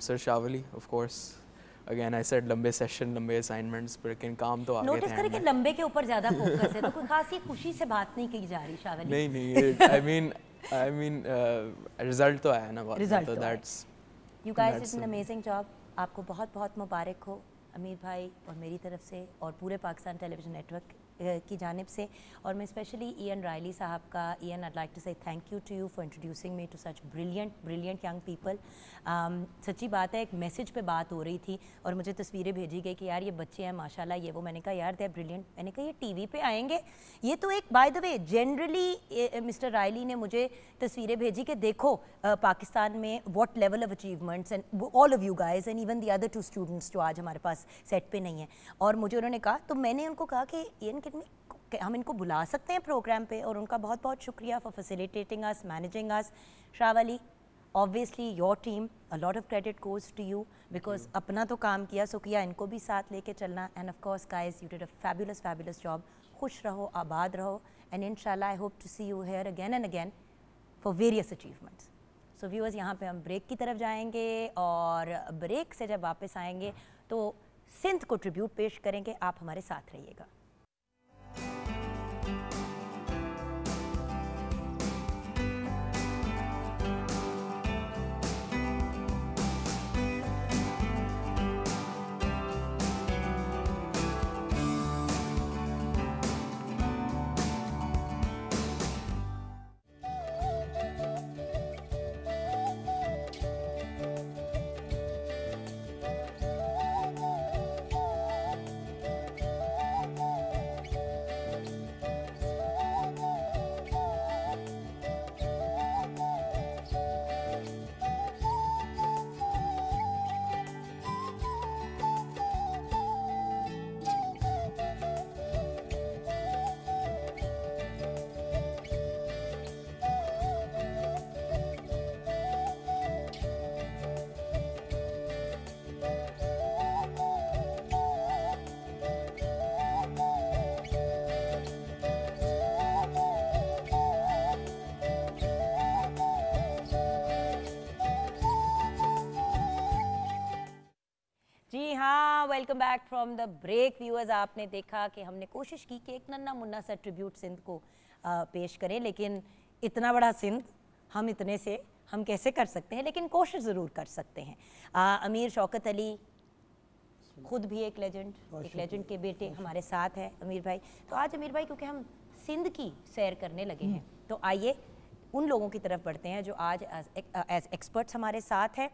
Sir Shravali of course, again I said लंबे सेशन, लंबे असाइनमेंट्स, पर लेकिन काम तो आगे थे. नोटिस करें कि लंबे के ऊपर ज़्यादा फोकस है, तो कोई खास ये खुशी से बात नहीं की जा रही शावली. नहीं I mean रिजल्ट तो आया ना, रिजल्ट तो तो that's you guys did an amazing job. आपको बहुत बहुत मुबारक हो अमीर भाई और मेरी तरफ से और पूरे पाकिस्तान टेलीविज़न नेटवर्क की जानिब से. और मैं स्पेशली इयन रायली साहब का, Ian I'd like to say thank you to you for introducing me to such brilliant young people. सच्ची बात है, एक मैसेज पे बात हो रही थी और मुझे तस्वीरें भेजी गई कि यार ये बच्चे हैं माशाल्लाह, ये वो. मैंने कहा यार दे आर ब्रिलियंट. मैंने कहा ये टीवी पे आएंगे. ये तो एक by the way generally mister Riley ने मुझे तस्वीरें भेजी कि देखो पाकिस्तान में what level of achievements and all of you guys and even the other 2 students जो आज हमारे पास सेट पे नहीं है. और मुझे उन्होंने कहा, तो मैंने उनको कहा कि इयन हम इनको बुला सकते हैं प्रोग्राम पे, और उनका बहुत बहुत शुक्रिया for facilitating us, managing us. Shravali, obviously your team, a lot of credit goes to you because अपना तो काम किया सो किया, इनको भी साथ लेके चलना. And of course guys you did a fabulous job. खुश रहो, आबाद रहो, एंड इंशाल्लाह I hope to see you here again and again for various achievements. So viewers, यहाँ पे हम ब्रेक की तरफ जाएंगे और ब्रेक से जब वापस आएंगे तो सिंध को ट्रिब्यूट पेश करेंगे. आप हमारे साथ रहिएगा. जी हाँ, welcome back from the break. Viewers, आपने देखा कि हमने कोशिश की कि एक नन्ना मुन्ना सा ट्रिब्यूट सिंध को पेश करें, लेकिन इतना बड़ा सिंध हम इतने से हम कैसे कर सकते हैं, लेकिन कोशिश ज़रूर कर सकते हैं. अमीर शौकत अली खुद भी एक लेजेंड के बेटे हमारे साथ है अमीर भाई. तो आज अमीर भाई, क्योंकि हम सिंध की सैर करने लगे हैं, तो आइए उन लोगों की तरफ बढ़ते हैं जो आज एज एक्सपर्ट्स हमारे साथ हैं.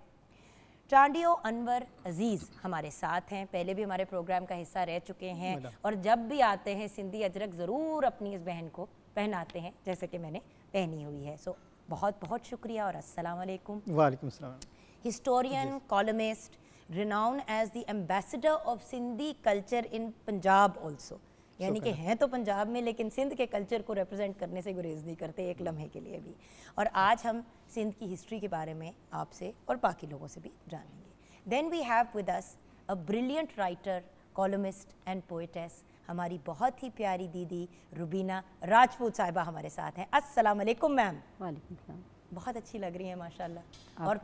चांडियो अनवर अजीज़ हमारे साथ हैं, पहले भी हमारे प्रोग्राम का हिस्सा रह चुके हैं और जब भी आते हैं सिंधी अजरक ज़रूर अपनी इस बहन को पहनाते हैं, जैसे कि मैंने पहनी हुई है. सो बहुत बहुत शुक्रिया और अस्सलाम वालेकुम. वालेकुम सलाम. Historian, columnist, renowned as the ambassador of Sindhi culture in Punjab also. यानी कि हैं तो पंजाब में, लेकिन सिंध के कल्चर को रिप्रेजेंट करने से गुरेज नहीं करते एक लम्हे के लिए भी. और आज हम सिंध की हिस्ट्री के बारे में आपसे और बाकी लोगों से भी जानेंगे. Then we have with us a brilliant writer, columnist and poetess, हमारी बहुत ही प्यारी दीदी रुबीना राजपूत साहिबा हमारे साथ हैं. अस्सलाम वालेकुम मैम. वालेकुम सलाम. बहुत अच्छी लग रही है माशाल्लाह, और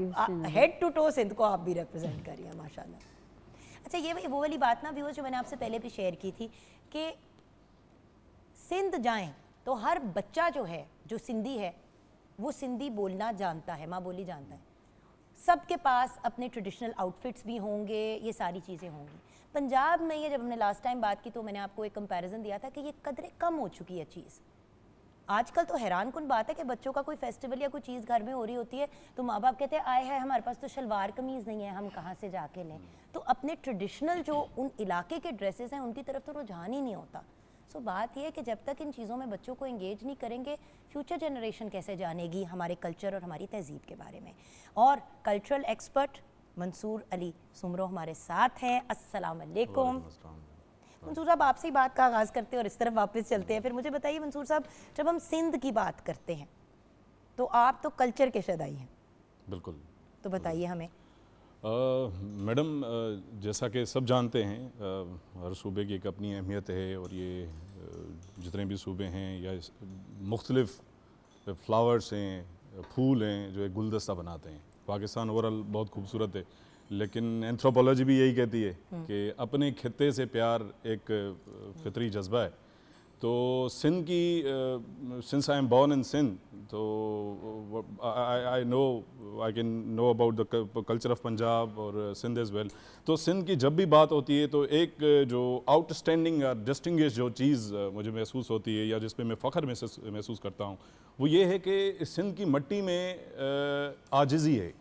हेड टू टो सिंध को आप भी रिप्रेजेंट कर रही हैं माशाल्लाह. अच्छा, ये वो वाली बात ना व्यूअर्स जो मैंने आपसे पहले भी शेयर की थी कि सिंध जाएं तो हर बच्चा जो है, जो सिंधी है, वो सिंधी बोलना जानता है, माँ बोली जानता है. सबके पास अपने ट्रेडिशनल आउटफिट्स भी होंगे, ये सारी चीज़ें होंगी. पंजाब में ये जब हमने लास्ट टाइम बात की तो मैंने आपको एक कंपैरिजन दिया था कि ये कदरें कम हो चुकी है चीज़. आजकल तो हैरान कुन बात है कि बच्चों का कोई फेस्टिवल या कोई चीज़ घर में हो रही होती है तो माँ बाप कहते हैं आए है हमारे पास तो शलवार कमीज़ नहीं है, हम कहाँ से जाके लें. तो अपने ट्रेडिशनल जो उन इलाके के ड्रेसेस हैं उनकी तरफ तो रुझान ही नहीं होता. सो बात यह है कि जब तक इन चीज़ों में बच्चों को एंगेज नहीं करेंगे, फ्यूचर जनरेशन कैसे जानेगी हमारे कल्चर और हमारी तहजीब के बारे में. और कल्चरल एक्सपर्ट मंसूर अली सुमरो हमारे साथ हैं. अस्सलाम वालेकुम. मंसूर साहब, आपसे ही बात का आगाज़ करते हैं और इस तरफ वापस चलते हैं. फिर मुझे बताइए मंसूर साहब, जब हम सिंध की बात करते हैं तो आप तो कल्चर के शदाई हैं. बिल्कुल. तो बताइए हमें. मैडम, जैसा कि सब जानते हैं, हर सूबे की एक अपनी अहमियत है और ये जितने भी सूबे हैं या मुख्तलिफ फ्लावर्स हैं, फूल हैं जो एक गुलदस्ता बनाते हैं। पाकिस्तान ओवरऑल बहुत खूबसूरत है, लेकिन एंथ्रोपोलॉजी भी यही कहती है कि अपने खित्ते से प्यार एक फितरी जज्बा है। तो सिंध की, since I am born in Sindh, तो I can know about the culture of Punjab और सिंध एज़ वेल। तो सिंध की जब भी बात होती है तो एक जो आउटस्टैंडिंग या डिस्टिंग्विश जो चीज़ मुझे महसूस होती है या जिस पे मैं फ़ख्र महसूस करता हूँ, वो ये है कि सिंध की मट्टी में आजिज़ी है,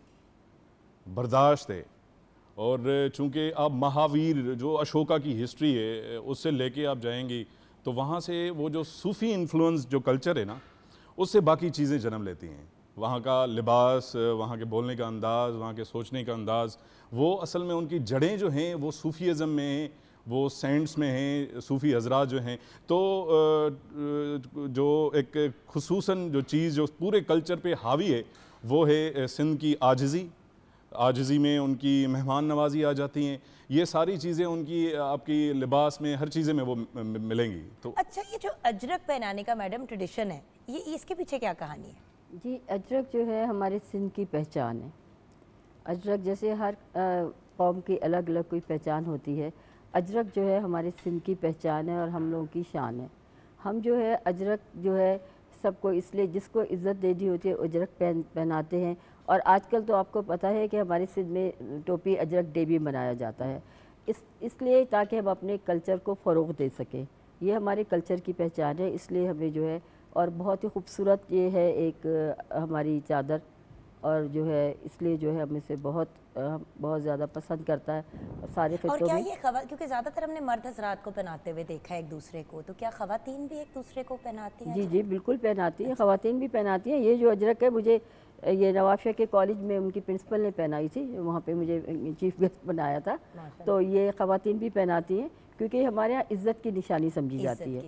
बर्दाश्त है। और चूँकि आप महावीर जो अशोका की हिस्ट्री है उससे लेके आप जाएंगी तो वहाँ से वो जो सूफ़ी इन्फ्लुएंस जो कल्चर है ना, उससे बाकी चीज़ें जन्म लेती हैं। वहाँ का लिबास, वहाँ के बोलने का अंदाज़, वहाँ के सोचने का अंदाज़, वो असल में उनकी जड़ें जो हैं वो सूफ़ीज़म में हैं, वो सेंट्स में हैं, सूफ़ी हजरात जो हैं। तो जो एक खुसूसन जो चीज़ जो पूरे कल्चर पे हावी है वो है सिंध की आजिज़ी में उनकी मेहमान नवाजी आ जाती हैं। ये सारी चीज़ें उनकी आपकी लिबास में, हर चीज़ें में वो मिलेंगी। तो अच्छा, ये जो अजरक पहनाने का मैडम ट्रेडिशन है, ये इसके पीछे क्या कहानी है? जी, अजरक जो है हमारे सिंध की पहचान है। अजरक जैसे हर कौम की अलग अलग कोई पहचान होती है, अजरक जो है हमारे सिंध की पहचान है और हम लोगों की शान है। हम जो है अजरक जो है सबको, इसलिए जिसको इज़्ज़त देनी होती है अजरक पहनाते हैं। और आजकल तो आपको पता है कि हमारे सिंध में टोपी अजरक डे भी मनाया जाता है, इसलिए ताकि हम अपने कल्चर को फ़रोग़ दे सकें। ये हमारे कल्चर की पहचान है, इसलिए हमें जो है, और बहुत ही खूबसूरत ये है एक हमारी चादर, और जो है इसलिए जो है हमें से बहुत ज़्यादा पसंद करता है सारे और खित्तों क्या में। ये क्योंकि ज़्यादातर हमने मर्द हजरात को पहनाते हुए देखा है एक दूसरे को, तो क्या ख़वातीन भी एक दूसरे को पहनाती हैं? जी जी, बिल्कुल पहनाती हैं, ख़वातीन भी पहनाती हैं। ये जो अजरक है, मुझे ये नवाबशाह के कॉलेज में उनकी प्रिंसिपल ने पहनाई थी, वहाँ पे मुझे चीफ गेस्ट बनाया था। तो ये ख़वातीन भी पहनाती हैं क्योंकि हमारे यहाँ इज़्ज़त की निशानी समझी जाती है।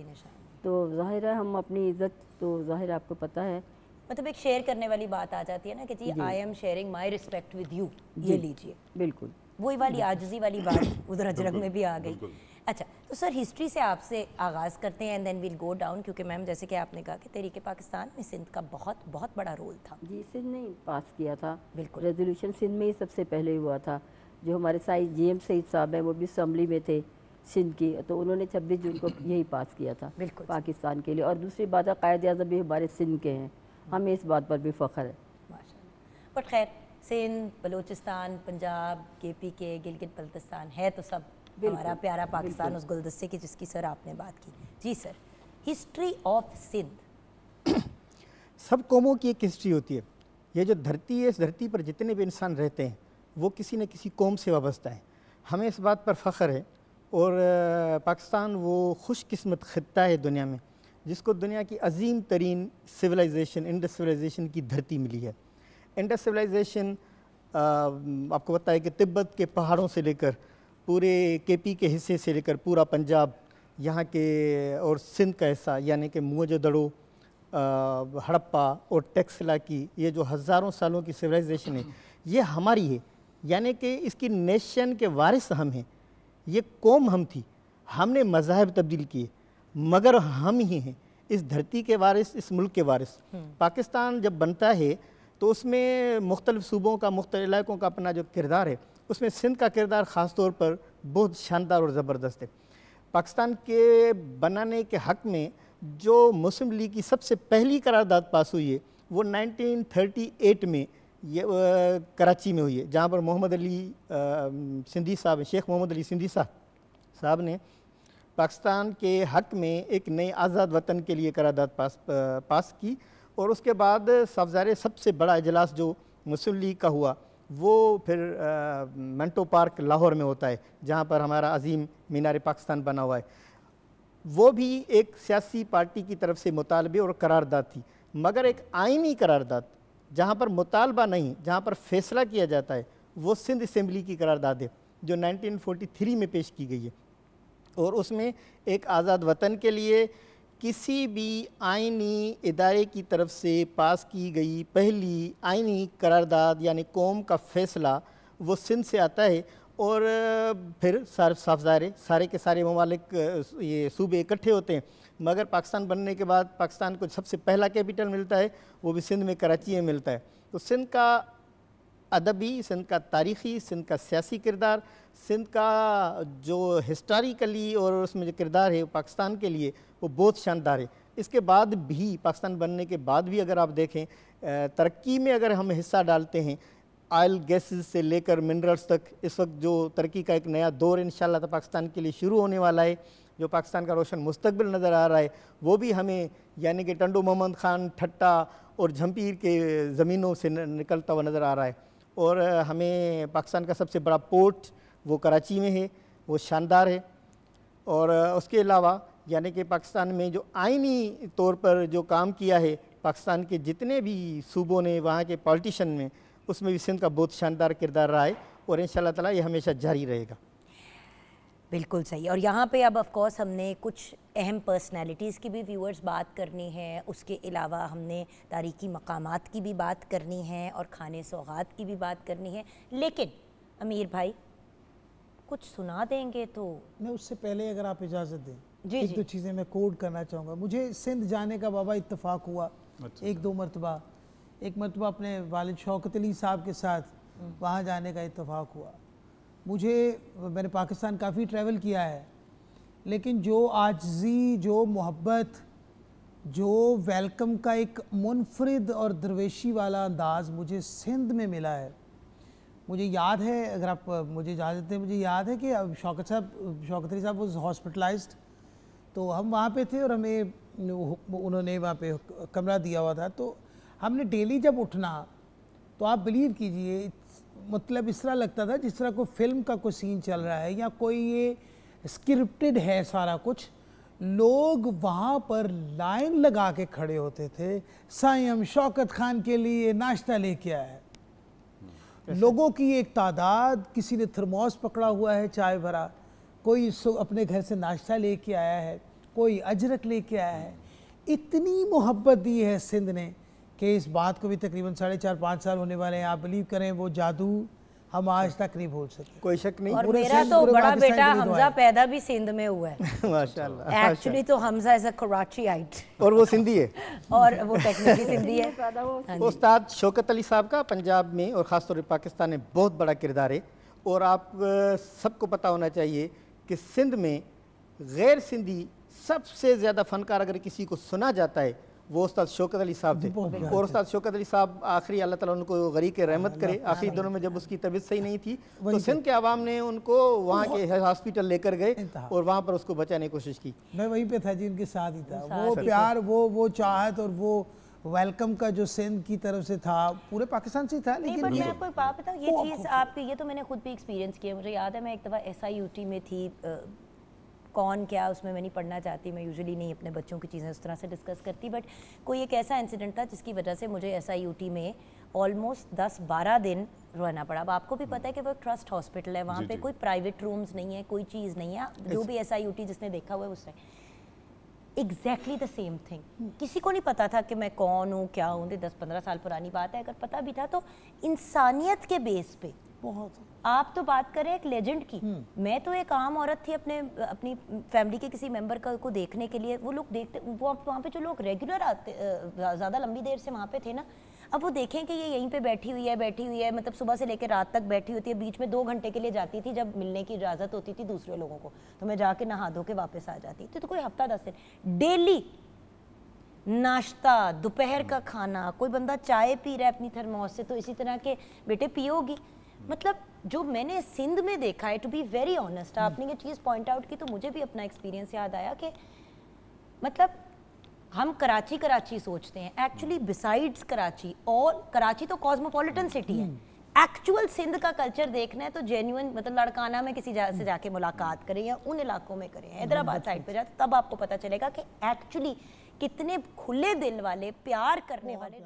तो ज़ाहिर है हम अपनी इज़्ज़त, तो ज़ाहिर आपको पता है, मतलब एक शेयर करने वाली बात आ जाती है ना कि जी I am sharing my respect with you, ये लीजिए। बिल्कुल वही वाली आजिज़ी वाली बात उधर अजरक में भी आ गई। अच्छा, तो सर हिस्ट्री से आपसे आगाज़ करते हैं and then will go down, क्योंकि मैम जैसे कि आपने कहा कि तहरीक पाकिस्तान में सिंध का बहुत बड़ा रोल था। जी, सिंध ने पास किया था, बिल्कुल रेजोल्यूशन सिंध में ही सबसे पहले हुआ था। जो हमारे GM सईद साहब हैं, वो भी असम्बली में थे सिंध की, तो उन्होंने 26 जून को यही पास किया था बिल्कुल पाकिस्तान के लिए। और दूसरी बात है, कायद आज़म भी हमारे सिंध के हैं, हमें इस बात पर भी फ़ख्र है। माशाल्लाह। बट खैर, सिंध, बलूचिस्तान, पंजाब, KPK, गिलगित बल्तिस्तान है तो सब हमारा प्यारा पाकिस्तान, उस गुलदस्ते की जिसकी सर आपने बात की। जी सर, हिस्ट्री ऑफ सिंध। सब कौमों की एक हिस्ट्री होती है। ये जो धरती है, इस धरती पर जितने भी इंसान रहते हैं वो किसी न किसी कौम से वाबस्ता है। हमें इस बात पर फ़ख्र है। और पाकिस्तान वो खुशकिस्मत ख़ित्ता है दुनिया में जिसको दुनिया की अजीम तरीन सिविलाइजेशन, इंडस सिविलाइजेशन की धरती मिली है। इंडस सिविलाइजेशन आपको पता है कि तिब्बत के पहाड़ों से लेकर पूरे KP के हिस्से से लेकर पूरा पंजाब यहाँ के और सिंध का हिस्सा, यानी कि मोहनजोदड़ो, हड़प्पा और टेक्सला की ये जो हज़ारों सालों की सिविलाइजेशन है, ये हमारी है। यानी कि इसकी नेशन के वारिस हम हैं, ये कौम हम थी। हमने मज़ाहब तब्दील किए मगर हम ही हैं इस धरती के वारिस, इस मुल्क के वारिस। पाकिस्तान जब बनता है तो उसमें मुख्तलिफ़ सूबों का, मुख्तलिफ़ इलाकों का अपना जो किरदार है, उसमें सिंध का किरदार ख़ास तौर पर बहुत शानदार और ज़बरदस्त है। पाकिस्तान के बनाने के हक़ में जो मुस्लिम लीग की सबसे पहली करारदाद पास हुई है वो 1938 में ये कराची में हुई है, जहाँ पर मोहम्मद अली सिंधी साहब, शेख मोहम्मद अली सिंधी साहब ने पाकिस्तान के हक़ में एक नए आज़ाद वतन के लिए करारदाद पास की। और उसके बाद सब्ज़ारे सबसे बड़ा इजलास जो मुस्लिम लीग का हुआ वो फिर मंटो पार्क लाहौर में होता है, जहाँ पर हमारा अजीम मीनार पाकिस्तान बना हुआ है। वो भी एक सियासी पार्टी की तरफ से मुतालबे और करारदाद थी, मगर एक आइनी करारदाद जहाँ पर मुतालबा नहीं, जहाँ पर फैसला किया जाता है, वो सिंध असेंबली की करारदाद है जो 1943 में पेश की गई है। और उसमें एक आज़ाद वतन के लिए किसी भी आइनी इदारे की तरफ से पास की गई पहली आइनी करारदाद यानी कौम का फ़ैसला वो सिंध से आता है और फिर सारे के सारे ममालिक ये सूबे इकट्ठे होते हैं। मगर पाकिस्तान बनने के बाद पाकिस्तान को सबसे पहला कैपिटल मिलता है, वो भी सिंध में कराची में मिलता है। तो सिंध का अदबी, सिंध का तारीख़ी, सिंध का सियासी किरदार, सिंध का जो हिस्टोरिकली और उसमें जो किरदार है पाकिस्तान के लिए वो बहुत शानदार है। इसके बाद भी पाकिस्तान बनने के बाद भी अगर आप देखें तरक्की में अगर हम हिस्सा डालते हैं, ऑयल गैसेस से लेकर मिनरल्स तक, इस वक्त जो तरक्की का एक नया दौर इंशाल्लाह तो पाकिस्तान के लिए शुरू होने वाला है, जो पाकिस्तान का रोशन मुस्तकबिल नज़र आ रहा है, वो भी हमें यानी कि टंडो मोहम्मद खान, ठट्टा और झंपीर के ज़मीनों से निकलता हुआ नज़र आ रहा है। और हमें पाकिस्तान का सबसे बड़ा पोर्ट वो कराची में है, वो शानदार है। और उसके अलावा यानी कि पाकिस्तान में जो आइनी तौर पर जो काम किया है पाकिस्तान के जितने भी सूबों ने, वहाँ के पॉलिटिशियन में, उसमें भी सिंध का बहुत शानदार किरदार रहा है और इंशाल्लाह ताला ये हमेशा जारी रहेगा। बिल्कुल सही। और यहाँ पे अब ऑफ कोर्स हमने कुछ अहम पर्सनालिटीज़ की भी व्यूअर्स बात करनी है, उसके अलावा हमने तारीख़ी मकामात की भी बात करनी है और खाने सौगात की भी बात करनी है। लेकिन अमीर भाई कुछ सुना देंगे तो? नहीं, उससे पहले अगर आप इजाज़त दें, जी एक दो चीज़ें मैं कोड करना चाहूँगा। मुझे सिंध जाने का बाबा इत्तेफाक हुआ एक दो मरतबा। एक मरतबा अपने वालिद शौकत अली साहब के साथ वहाँ जाने का इत्तेफाक हुआ। मैंने पाकिस्तान काफ़ी ट्रैवल किया है, लेकिन जो आजिज़ी, जो मोहब्बत, जो वेलकम का एक मुनफरिद और दरवेशी वाला अंदाज़ मुझे सिंध में मिला है। मुझे याद है, अगर आप मुझे इजाज़त दें, मुझे याद है कि अब शौकत अली साहब वॉज हॉस्पिटलाइज्ड, तो हम वहाँ पे थे और हमें उन्होंने वहाँ पे कमरा दिया हुआ था। तो हमने डेली जब उठना तो आप बिलीव कीजिए, मतलब इस तरह लगता था जिस तरह कोई फिल्म का कोई सीन चल रहा है या कोई ये स्क्रिप्टेड है सारा कुछ। लोग वहाँ पर लाइन लगा के खड़े होते थे, साईं हम शौकत खान के लिए नाश्ता लेके आए। लोगों की एक तादाद, किसी ने थर्मोस पकड़ा हुआ है चाय भरा, कोई अपने घर से नाश्ता लेके आया है, कोई अजरक लेके आया है। इतनी मोहब्बत दी है सिंध ने कि इस बात को भी तकरीबन 4.5-5 साल होने वाले हैं। आप बिलीव करें, वो जादू हम आज तक नहीं भूल सके। कोई शक नहीं। और मेरा तो बड़ा बेटा हमजा पैदा भी सिंध में हुआ है माशाल्लाह। एक्चुअली तो हमजा इज अ कराचीआइट और वो सिंधी है और वो टेक्निकली सिंधी है। उस्ताद शौकत अली साहब का पंजाब में और ख़ासतौर पर पाकिस्तान में बहुत बड़ा किरदार है। और आप सबको पता होना चाहिए कि सिंध में गैर सिंधी सबसे ज़्यादा फ़नकार अगर किसी को सुना जाता है वो उस्ताद शौकत अली साहब थे। और उस्ताद शौकत अली साहब आखिरी, अल्लाह ताला उनको गरीक रहमत करे, आखिरी दिनों में जब उसकी तबीयत सही नहीं थी तो सिंध के आवाम ने उनको वहाँ के हॉस्पिटल लेकर गए और वहाँ पर उसको बचाने की कोशिश की। मैं वहीं पे था जी, उनके साथ ही था। वो प्यार, वो चाहत और वो वेलकम का जो सिंध की तरफ से था, पूरे पाकिस्तान से था। लेकिन मैं आपको एक बात बताऊँ, ये चीज़ आपकी, ये तो मैंने खुद भी एक्सपीरियंस किया। मुझे याद है मैं एक दफ़ा SIUT में थी, कौन क्या उसमें मैं नहीं पढ़ना चाहती, मैं यूजुअली नहीं अपने बच्चों की चीज़ें उस तरह से डिस्कस करती, बट कोई एक ऐसा इंसिडेंट था जिसकी वजह से मुझे SIUT में ऑलमोस्ट 10-12 दिन रहना पड़ा। अब आपको भी पता है कि वो ट्रस्ट हॉस्पिटल है, वहाँ पे कोई प्राइवेट रूम्स नहीं है, कोई चीज़ नहीं है। जो भी SIUT जिसने देखा हुआ है उससे एग्जैक्टली द सेम थिंग। किसी को नहीं पता था कि मैं कौन हूँ, क्या हूँ। 10-15 साल पुरानी बात है। अगर पता भी था तो इंसानियत के बेस पे बहुत। आप तो बात करें एक लेजेंड की, मैं तो एक आम औरत थी अपनी फैमिली के किसी मेंबर को देखने के लिए। वो लोग देखते, वो वहाँ पे जो लोग रेगुलर आते, ज़्यादा लंबी देर से वहाँ पे थे ना, अब वो देखें कि ये यहीं पे बैठी हुई है, मतलब सुबह से लेकर रात तक बैठी होती है। बीच में 2 घंटे के लिए जाती थी जब मिलने की इजाज़त होती थी दूसरे लोगों को, तो मैं जाके नहा धो के वापस आ जाती थी। तो कोई हफ्ता 10 दिन डेली नाश्ता, दोपहर का खाना, कोई बंदा चाय पी रहा है अपनी थर्मोस से तो इसी तरह के बेटे पियोगी। मतलब जो मैंने सिंध में देखा है, टू बी वेरी ऑनेस्ट, आपने ये चीज़ पॉइंट आउट की तो मुझे भी अपना एक्सपीरियंस याद आया कि मतलब हम कराची सोचते हैं, एक्चुअली बिसाइड्स कराची, और कराची तो कॉस्मोपॉलिटन सिटी है। एक्चुअल सिंध का कल्चर देखना है तो जेन्युइन, मतलब लड़काना में किसी से जाके मुलाकात करें या उन इलाकों में करें, हैदराबाद साइड पे जाते, तब आपको पता चलेगा कि एक्चुअली कितने खुले दिल वाले, प्यार करने वाले।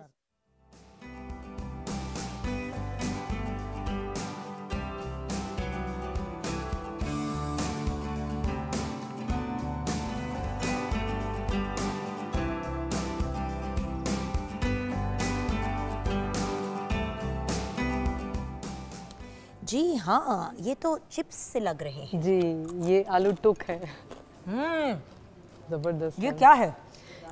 जी हाँ, ये तो चिप्स से लग रहे हैं। जी, ये आलू टुक है। ज़बरदस्त। ये क्या है?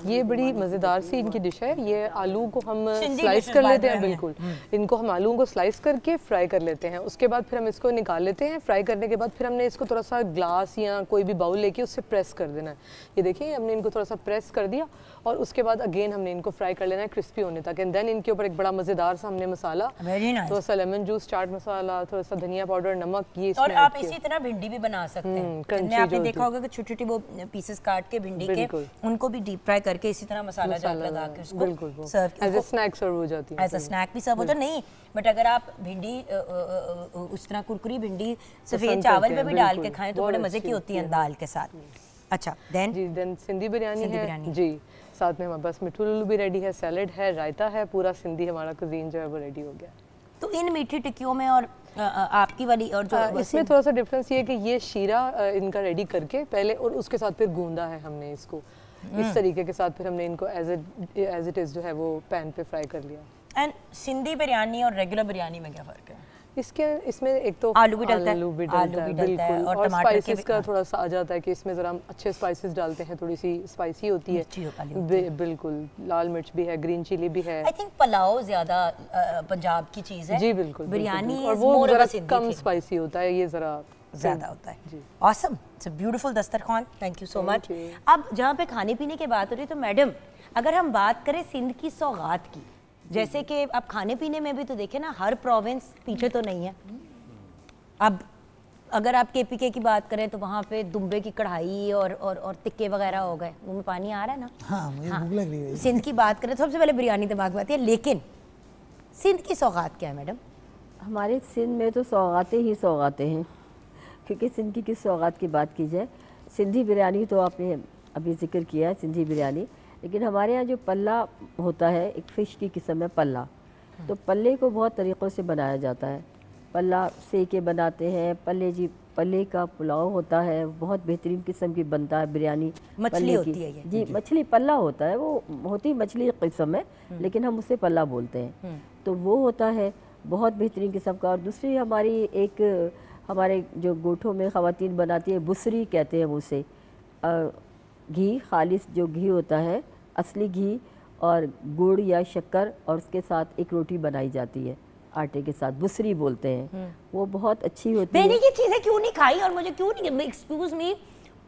ये बड़ी मज़ेदार सी इनकी डिश है। ये आलू को हम स्लाइस कर लेते हैं, बिल्कुल इनको हम आलूओं को स्लाइस करके फ्राई कर लेते हैं। उसके बाद फिर हम इसको निकाल लेते हैं। फ्राई करने के बाद फिर हमने इसको थोड़ा सा ग्लास या कोई भी बाउल लेके उससे प्रेस कर देना है। ये देखिए हमने इनको थोड़ा सा प्रेस कर दिया और उसके बाद अगेन हमने इनको फ्राई कर लेना है क्रिस्पी होने तक। एंड देन इनके ऊपर एक बड़ा मज़ेदार सा हमने मसाला, थोड़ा सा लेमन जूस, चाट मसाला, थोड़ा सा धनिया पाउडर, नमक, ये और आप इसी तरह भिंडी भी बना सकते हैं। आपने देखा होगा कि छोटी छोटी वो पीसेस काट के भिंडी के उनको भी डीप फ्राई करके इसी तरह मसाला लगा के उसको सर्व एज अ स्नैक सर्व हो जाती है। एज अ स्नैक भी सर्व होता नहीं, बट अगर आप भिंडी उस तरह कुरकुरी भिंडी सफेद चावल पे भी डाल के खाएं तो बड़े मजे की होती है दाल के साथ। अच्छा, देन सिंधी बिरयानी है जी। साथ में हमारे पास मिठू लुल्लू भी रेडी है, सैलेड है, रायता है, पूरा सिंधी हमारा कुजीन जो है वो रेडी हो गया। तो इन मीठी टिक्कियों में और आपकी वाली और जो इसमें थोड़ा सा डिफरेंस ये है कि ये शीरा इनका रेडी करके पहले और उसके साथ फिर गूंदा है हमने इसको इस तरीके के साथ, फिर हमने इनको एज इट इज जो है वो पैन पे फ्राई कर लिया। एंड सिंधी बिरयानी और रेगुलर बिरयानी में क्या फ़र्क है? इसमें एक तो आलू भी डलता है बिल्कुल, और स्पाइसेस का थोड़ा सा आ जाता है कि इसमें ज़रा हम अच्छे स्पाइसेस डालते हैं, थोड़ी सी स्पाइसी होती है। बिल्कुल, लाल मिर्च भी है, ग्रीन चिली भी है। आई थिंक पुलाव ज़्यादा पंजाब की चीज़ है। जी बिल्कुल, बिरयानी और वो ज़रा कम स्पाइसी होता है, ये ज़रा ज़्यादा होता है। ऑसम, इट्स अ ब्यूटीफुल दस्तरखान, थैंक यू सो मच। अब जहाँ पे खाने पीने की बात हो रही है तो मैडम अगर हम बात करें सिंध की सौगात की, जैसे कि अब खाने पीने में भी तो देखें ना, हर प्रोविंस पीछे तो नहीं है। अब अगर आप KPK की बात करें तो वहाँ पे दुम्बे की कढ़ाई और टिक्के वगैरह हो गए, मुँह में पानी आ रहा है ना। हाँ, मुझे भूख लग रही है। सिंध की बात करें तो सबसे पहले बिरयानी दिमाग में आती है, लेकिन सिंध की सौगात क्या है मैडम? हमारे सिंध में तो सौगातें ही सौगातें हैं, क्योंकि सिंध की सौगात की बात की जाए, सिंधी बिरयानी तो आपने अभी जिक्र किया है, सिंधी बिरयानी, लेकिन हमारे यहाँ जो पल्ला होता है, एक फ़िश की किस्म है पल्ला, तो पल्ले को बहुत तरीक़ों से बनाया जाता है। पल्ला सेके बनाते हैं, पल्ले का पुलाव होता है, बहुत बेहतरीन किस्म की बनता है बिरयानी। मछली होती है ये? जी, मछली पल्ला होता है, वो होती मछली किस्म है, लेकिन हम उसे पल्ला बोलते हैं। तो वो होता है बहुत बेहतरीन किस्म का। और दूसरी हमारे जो गोठों में ख़वातीन बनाती है, बुसरी कहते हैं उसे, घी, खालिस जो घी होता है, असली घी और गुड़ या शक्कर, और उसके साथ एक रोटी बनाई जाती है आटे के साथ, बुसरी बोलते हैं। वो बहुत अच्छी होती है। मैंने ये चीज़ें क्यों नहीं खाई और मुझे क्यों नहीं, एक्सक्यूज़ मी,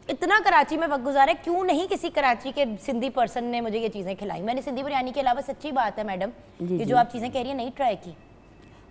इतना कराची में वक्त गुजारा, क्यों नहीं किसी कराची के सिंधी पर्सन ने मुझे ये चीज़ें खिलाई? मैंने सिंधी बिरयानी के अलावा, सच्ची बात है मैडम, ये जो आप चीज़ें कह रही हैं नहीं ट्राई की।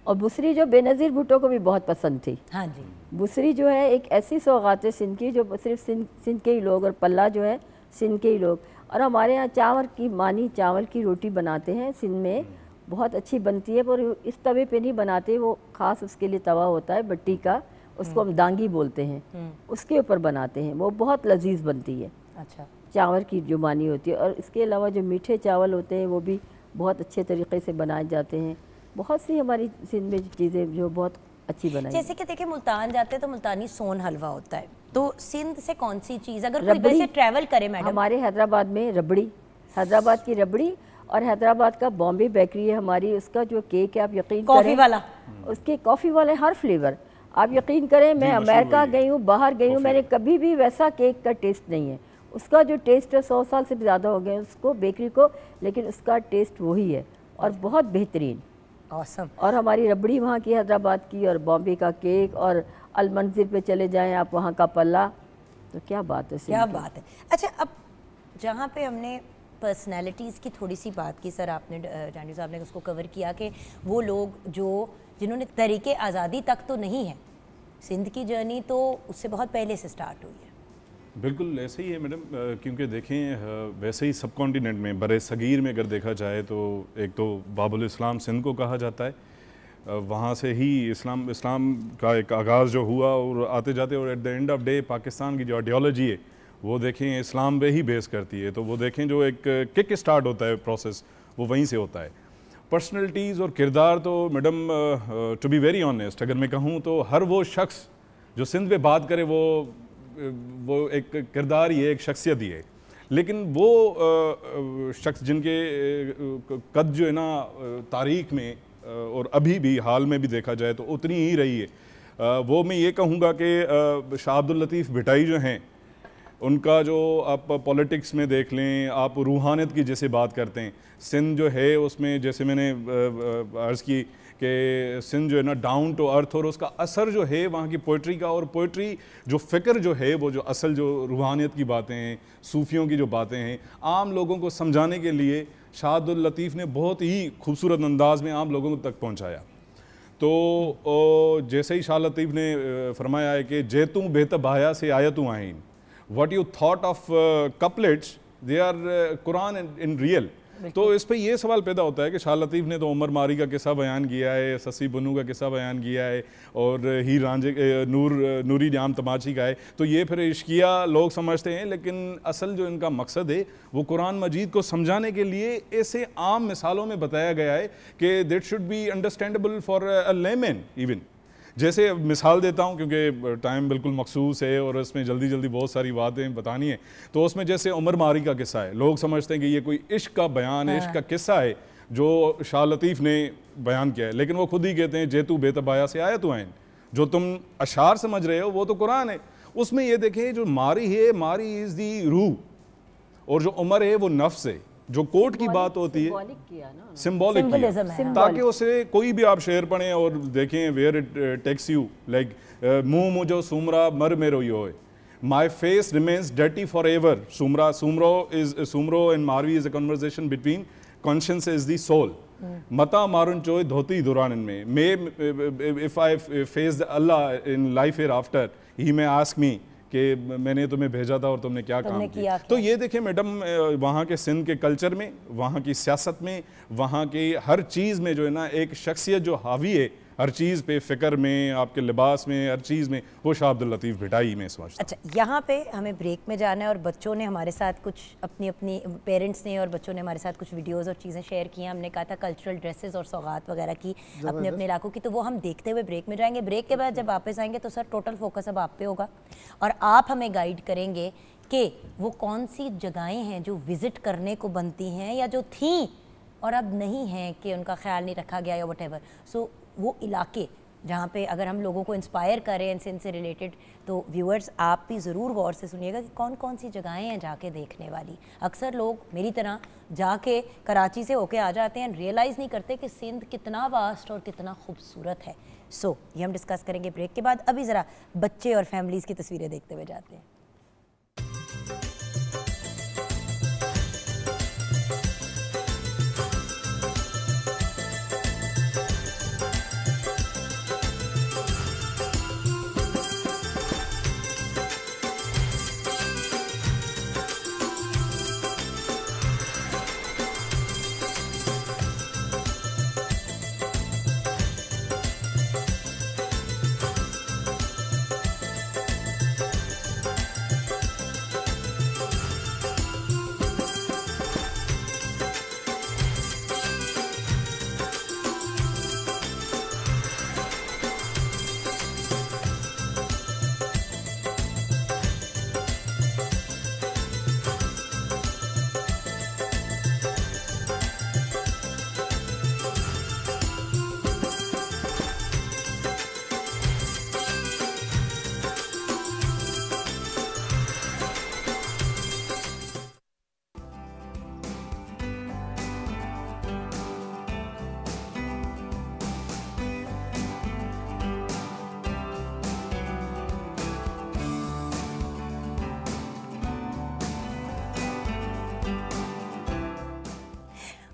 और बुसरी जो बेनज़ीर भुट्टो को भी बहुत पसंद थी। हाँ जी, बुसरी जो है एक ऐसी सौगात है सिंध की, जो सिर्फ सिंध के ही लोग, और पल्ला जो है सिंध के ही लोग। और हमारे यहाँ चावल की रोटी बनाते हैं सिंध में, बहुत अच्छी बनती है, पर इस तवे पे नहीं बनाते, वो ख़ास उसके लिए तवा होता है बट्टी का, उसको हम दांगी बोलते हैं, उसके ऊपर बनाते हैं, वो बहुत लजीज बनती है। अच्छा, चावल की जो मानी होती है। और इसके अलावा जो मीठे चावल होते हैं वो भी बहुत अच्छे तरीके से बनाए जाते हैं। बहुत सी हमारी सिंध में चीज़ें जो बहुत अच्छी बनाई। जैसे कि देखिए मुल्तान जाते हैं तो मुल्तानी सोन हलवा होता है, तो सिंध से कौन सी चीज़ अगर कोई वैसे ट्रैवल करे मैडम? हमारे हैदराबाद में रबड़ी, हैदराबाद की रबड़ी, और हैदराबाद का बॉम्बे बेकरी है हमारी, उसका जो केक है आप यकीन कॉफ़ी वाला, उसके कॉफ़ी वाले हर फ्लेवर, आप यकीन करें, मैं अमेरिका गई हूँ, बाहर गई हूँ, मैंने कभी भी वैसा केक का टेस्ट नहीं है। उसका जो टेस्ट है 100 साल से भी ज़्यादा हो गए उसको, बेकरी को, लेकिन उसका टेस्ट वही है और बहुत बेहतरीन। Awesome. और हमारी रबड़ी वहाँ की हैदराबाद की, और बॉम्बे का केक, और अलमंजिर पे चले जाएं आप, वहाँ का पल्ला, तो क्या बात है, क्या बात है। अच्छा, अब जहाँ पे हमने पर्सनैलिटीज़ की थोड़ी सी बात की, सर आपने, जानी साहब ने उसको कवर किया कि वो लोग जिन्होंने तरीके आज़ादी तक तो नहीं है, सिंध की जर्नी तो उससे बहुत पहले से स्टार्ट हुई है। बिल्कुल ऐसे ही है मैडम, क्योंकि देखें वैसे ही सब कॉन्टिनेंट में, बरे सगीर में अगर देखा जाए तो एक तो बाबुल इस्लाम सिंध को कहा जाता है, वहाँ से ही इस्लाम का एक आगाज़ जो हुआ, और आते जाते, और eight the end of day Pakistan की जो आइडियोलॉजी है वो देखें इस्लाम पे ही बेस करती है। तो वो देखें जो एक किक स्टार्ट होता है प्रोसेस, वो वहीं से होता है। पर्सनैलिटीज़ और किरदार तो madam, to be very honest अगर मैं कहूँ तो हर वो शख्स जो सिंध पे बात करे वो एक किरदार ही है, एक शख्सियत ही है, लेकिन वो शख्स जिनके कद जो है ना तारीख़ में और अभी भी हाल में भी देखा जाए तो उतनी ही रही है वो मैं ये कहूँगा कि शाह अब्दुल लतीफ़ भिटाई जो हैं, उनका जो आप पॉलिटिक्स में देख लें, आप रूहानियत की जैसे बात करते हैं, सिंध जो है उसमें जैसे मैंने अर्ज़ की कि सिंध जो है ना डाउन टू अर्थ, और उसका असर जो है वहाँ की पोइट्री का, और पोइट्री जो फ़िक्र जो है वो जो असल जो रूहानियत की बातें हैं, सूफ़ियों की जो बातें हैं, आम लोगों को समझाने के लिए शाह अब्दुल लतीफ़ ने बहुत ही खूबसूरत अंदाज में आम लोगों तक पहुँचाया। तो जैसे ही शाह लतीफ़ ने फरमाया है कि जेतू बेतबाया से आयतू आइन, what you thought of couplets they are Quran in real. तो इस पे ये सवाल पैदा होता है कि शाह लतीफ़ ने तो उमर मारी का किस्सा बयान किया है, ससी बनू का किस्सा बयान किया है, और हीर रांझे नूरी जाम तमाची का है, तो ये फिर इश्किया लोग समझते हैं, लेकिन असल जो इनका मकसद है वो कुरान मजीद को समझाने के लिए ऐसे आम मिसालों में बताया गया है कि that should be understandable for a layman even. जैसे मिसाल देता हूँ क्योंकि टाइम बिल्कुल मखसूस है और इसमें जल्दी जल्दी बहुत सारी बातें बतानी है, तो उसमें जैसे उमर मारी का किस्सा है, लोग समझते हैं कि ये कोई इश्क का बयान है, इश्क का किस्सा है जो शाह लतीफ़ ने बयान किया है, लेकिन वो खुद ही कहते हैं जेतू बेतबाया से आया तो आइन, जो तुम अशार समझ रहे हो वो तो कुरान है। उसमें ये देखें जो मारी है, मारी इज़ दी रूह, और जो उमर है वो नफ्स है। जो कोर्ट की बात होती है सिंबॉलिक किया, ताकि उसे कोई भी आप शेर पढ़ें और देखें where it takes you, like मुंह मुझो सुमरा मर मेरो योए, my face remains dirty for ever, Sumro and Marvi is a conversation between conscience is the soul, मता मारुन चोय धोती दुरान में, may if I face Allah in life or after he may ask me कि मैंने तुम्हें भेजा था और तुमने क्या काम किया। तो ये देखें मैडम, वहाँ के सिंध के कल्चर में, वहाँ की सियासत में, वहाँ की हर चीज़ में जो है ना एक शख्सियत जो हावी है हर चीज़ पे, फ़िक्र में, आपके लिबास में, हर चीज़ में, वो शाह अब्दुल लतीफ़ भिटाई में समझता। अच्छा, यहाँ पे हमें ब्रेक में जाना है और बच्चों ने हमारे साथ कुछ अपनी पेरेंट्स ने और बच्चों ने हमारे साथ कुछ वीडियोस और चीज़ें शेयर की हैं। हमने कहा था कल्चरल ड्रेसेस और सौगात वगैरह की अपने अपने इलाकों की, तो वो हम देखते हुए ब्रेक में जाएंगे। ब्रेक के बाद जब वापस आएंगे तो सर टोटल फोकस अब आप पे होगा और आप हमें गाइड करेंगे कि वो कौन सी जगहें हैं जो विज़िट करने को बनती हैं या जो थीं और अब नहीं हैं कि उनका ख्याल नहीं रखा गया या वट एवर। सो वो इलाके जहाँ पे अगर हम लोगों को इंस्पायर करें सिंध से रिलेटेड, तो व्यूअर्स आप भी ज़रूर गौर से सुनिएगा कि कौन कौन सी जगहें हैं जाके देखने वाली। अक्सर लोग मेरी तरह जाके कराची से होके आ जाते हैं, रियलाइज़ नहीं करते कि सिंध कितना वास्ट और कितना खूबसूरत है। सो ये हम डिस्कस करेंगे ब्रेक के बाद। अभी ज़रा बच्चे और फैमिलीज़ की तस्वीरें देखते हुए जाते हैं।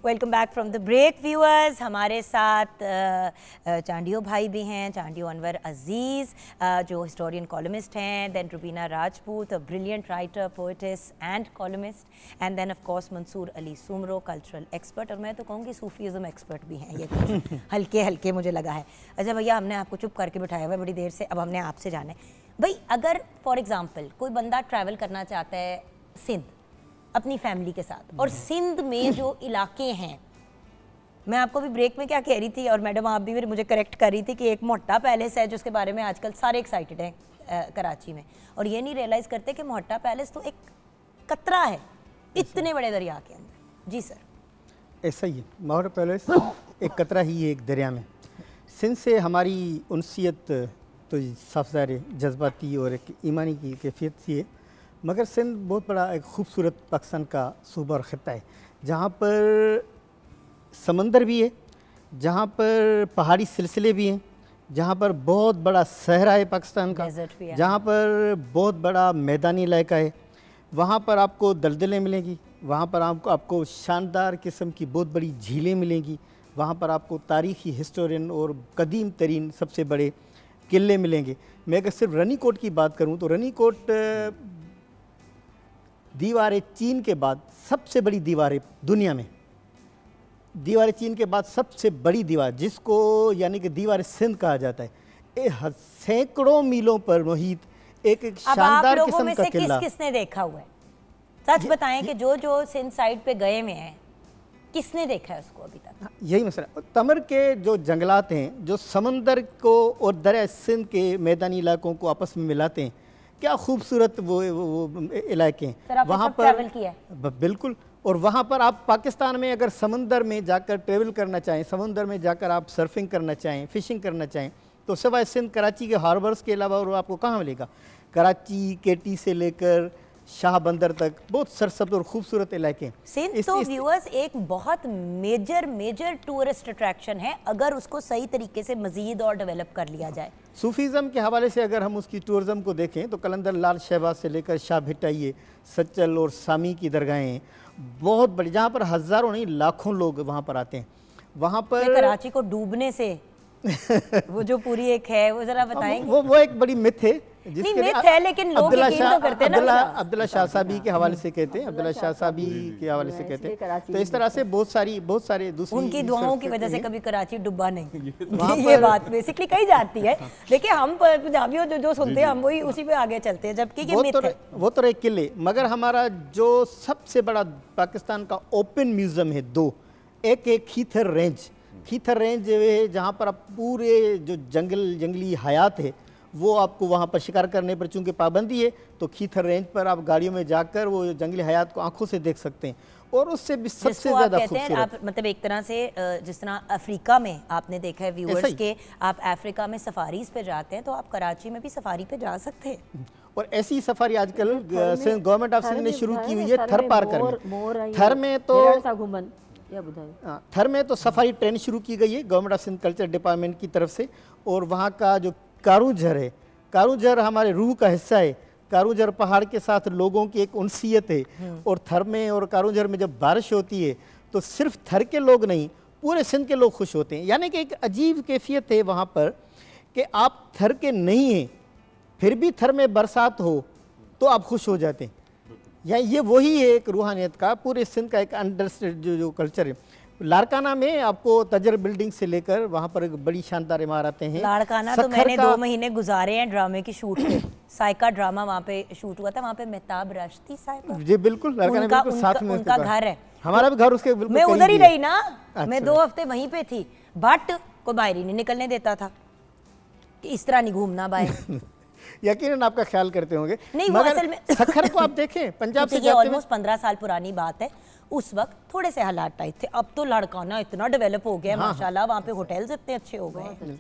Welcome back from the break viewers. हमारे साथ चांडियो भाई भी हैं, चांडियो अनवर अजीज़ जो हिस्टोरियन कॉलमिस्ट हैं, then Rubina Rajput a brilliant writer, poetess and columnist, and then of course Mansoor Ali Soomro cultural expert, और मैं तो कहूँगी सूफीज़म एक्सपर्ट भी हैं ये कुछ हल्के हल्के मुझे लगा है। अच्छा भैया, हमने आपको चुप करके बिठाया हुआ है बड़ी देर से, अब हमने आपसे जाना है भाई, अगर फॉर एग्ज़ाम्पल कोई बंदा ट्रैवल करना चाहता है सिंध अपनी फैमिली के साथ, और सिंध में जो इलाके हैं, मैं आपको भी ब्रेक में क्या कह रही थी और मैडम आप भी फिर मुझे करेक्ट कर रही थी कि एक मोहट्टा पैलेस है जिसके बारे में आजकल सारे एक्साइटेड हैं कराची में, और ये नहीं रियलाइज़ करते कि मोहट्टा पैलेस तो एक कतरा है इतने बड़े दरिया के अंदर। जी सर। ऐसा ही है, मोहट्टा पैलेस एक कतरा ही है एक दरिया में। सिंध से हमारी उनसियत तो साफ ज़ाहिर जज्बाती और एक ईमानी की कैफियत सी है। मगर सिंध बहुत बड़ा एक खूबसूरत पाकिस्तान का सूबा और ख़त्ता है, जहाँ पर समंदर भी है, जहाँ पर पहाड़ी सिलसिले भी हैं, जहाँ पर बहुत बड़ा सहरा है पाकिस्तान का, जहाँ पर बहुत बड़ा मैदानी इलाका है। वहाँ पर आपको दलदलें मिलेंगी, वहाँ पर आपको शानदार किस्म की बहुत बड़ी झीलें मिलेंगी, वहाँ पर आपको तारीख़ी हिस्टोरियन और कदीम तरीन सबसे बड़े किले मिलेंगे। मैं अगर सिर्फ रनीकोट की बात करूँ तो रनीकोट दीवार चीन के बाद सबसे बड़ी दीवार है दुनिया में। दीवार चीन के बाद सबसे बड़ी दीवार, जिसको यानी कि दीवार सिंध कहा जाता है, सैकड़ों मीलों पर मुहित एक शानदार किस्म का किला। किसने देखा हुआ है? सच बताएं कि जो सिंध साइड पे गए हुए हैं, किसने देखा है उसको अभी तक? यही मसला। तमर के जो जंगलात हैं, जो समंदर को और दरिया सिंध के मैदानी इलाकों को आपस में मिलाते हैं, क्या खूबसूरत वो इलाके हैं। वहाँ पर ट्रैवल किया है? बिल्कुल। और वहाँ पर आप पाकिस्तान में अगर समंदर में जाकर ट्रेवल करना चाहें, समंदर में जाकर आप सर्फिंग करना चाहें, फ़िशिंग करना चाहें, तो सिवाय सिंध कराची के हार्बर्स के अलावा और आपको कहाँ मिलेगा? कराची, केटी से लेकर शाह बंदर तक बहुत सरसब्ज़ और खूबसूरत इलाके हैं। सिंध तो व्यूअर्स एक बहुत मेजर टूरिस्ट अट्रैक्शन है, अगर उसको सही तरीके से मज़ीद और डेवलप कर लिया जाए। सूफीज़म के हवाले से अगर हम उसकी टूरिज़म को देखें तो कलंदर लाल शहबाज से लेकर शाह भिटाइए, सच्चल और सामी की दरगाहें बहुत बड़ी, जहाँ पर हज़ारों नहीं लाखों लोग वहाँ पर आते हैं। वहाँ पर कराची को डूबने से वो जो पूरी एक है वो जरा बताएंगे? वो एक बड़ी मिथ है, जिसके मिथ है, लेकिन लोग यकीन तो करते हैं ना। अब्दुल्ला शाह साहबी के हवाले से कहते हैं, अब्दुल्ला शाह साहबी के हवाले से कहते हैं। तो इस तरह से बहुत सारे दूसरी उनकी दुआओं की वजह से कभी कराची डुबा नहीं, ये बात बेसिकली कही जाती है। देखिए हम पंजाबियों जो सुनते हैं हम वही उसी पे आगे चलते हैं, जबकि ये मिथ है। वो तो एक किले, मगर हमारा जो सबसे बड़ा पाकिस्तान का ओपन म्यूजियम है दो, एक खीथर रेंज है, जहाँ पर आप पूरे जो जंगली हयात है वो आपको वहाँ पर शिकार करने पर चूंकि पाबंदी है, तो खीथर रेंज पर आप गाड़ियों में जाकर वो जंगली हयात को आंखों से देख सकते हैं। और उससे भी सबसे ज़्यादा खूबसूरत, आप मतलब एक तरह से जिस तरह अफ्रीका में आपने देखा है व्यूअर्स के, आप अफ्रीका में सफारीज पे जाते हैं, तो आप कराची में भी सफारी पे जा सकते हैं। और ऐसी सफारी आजकल गवर्नमेंट ऑफ सिंध ने शुरू की हुई है थर पार करने। थर में तो सफारी ट्रेन शुरू की गई है government of Sindh culture department की तरफ से। और वहाँ का जो कारूझर है, कारूझर हमारे रूह का हिस्सा है। कारूझर पहाड़ के साथ लोगों की एक उनसियत है। और थर में और कारूझर में जब बारिश होती है तो सिर्फ थर के लोग नहीं, पूरे सिंध के लोग खुश होते हैं। यानी कि एक अजीब कैफियत है वहाँ पर कि आप थर के नहीं हैं, फिर भी थर में बरसात हो तो आप खुश हो जाते हैं। या ये वही है एक रूहानियत का, पूरे सिंध का एक अंडरस्टैंड जो कल्चर है। लाड़काना में आपको तजर बिल्डिंग से लेकर वहाँ पर एक बड़ी शानदार इमारतें हैं। लाड़काना तो मैंने 2 महीने गुजारे हैं ड्रामे की शूट पे। साइका ड्रामा वहाँ पे शूट हुआ था, वहाँ पे मेहताब राशदी साहिबा जी बिल्कुल, लाड़काना बिल्कुल साथ में उनका घर है। हमारा भी घर उसके बिल्कुल मैं उधर ही रही ना। मैं 2 हफ्ते वहीं पे थी, बट कोई बाहर ही नहीं निकलने देता था कि इस तरह नहीं घूमना बाहर। यकीनन आपका ख्याल करते होंगे। नहीं, वो असल में सखर को आप देखें, पंजाब से ये ऑलमोस्ट 15 साल पुरानी बात है। उस वक्त थोड़े से हालात टाइट थे, अब तो लाड़काना इतना डेवलप हो गया है माशाल्लाह, वहाँ पे होटल्स इतने अच्छे हो गए हैं,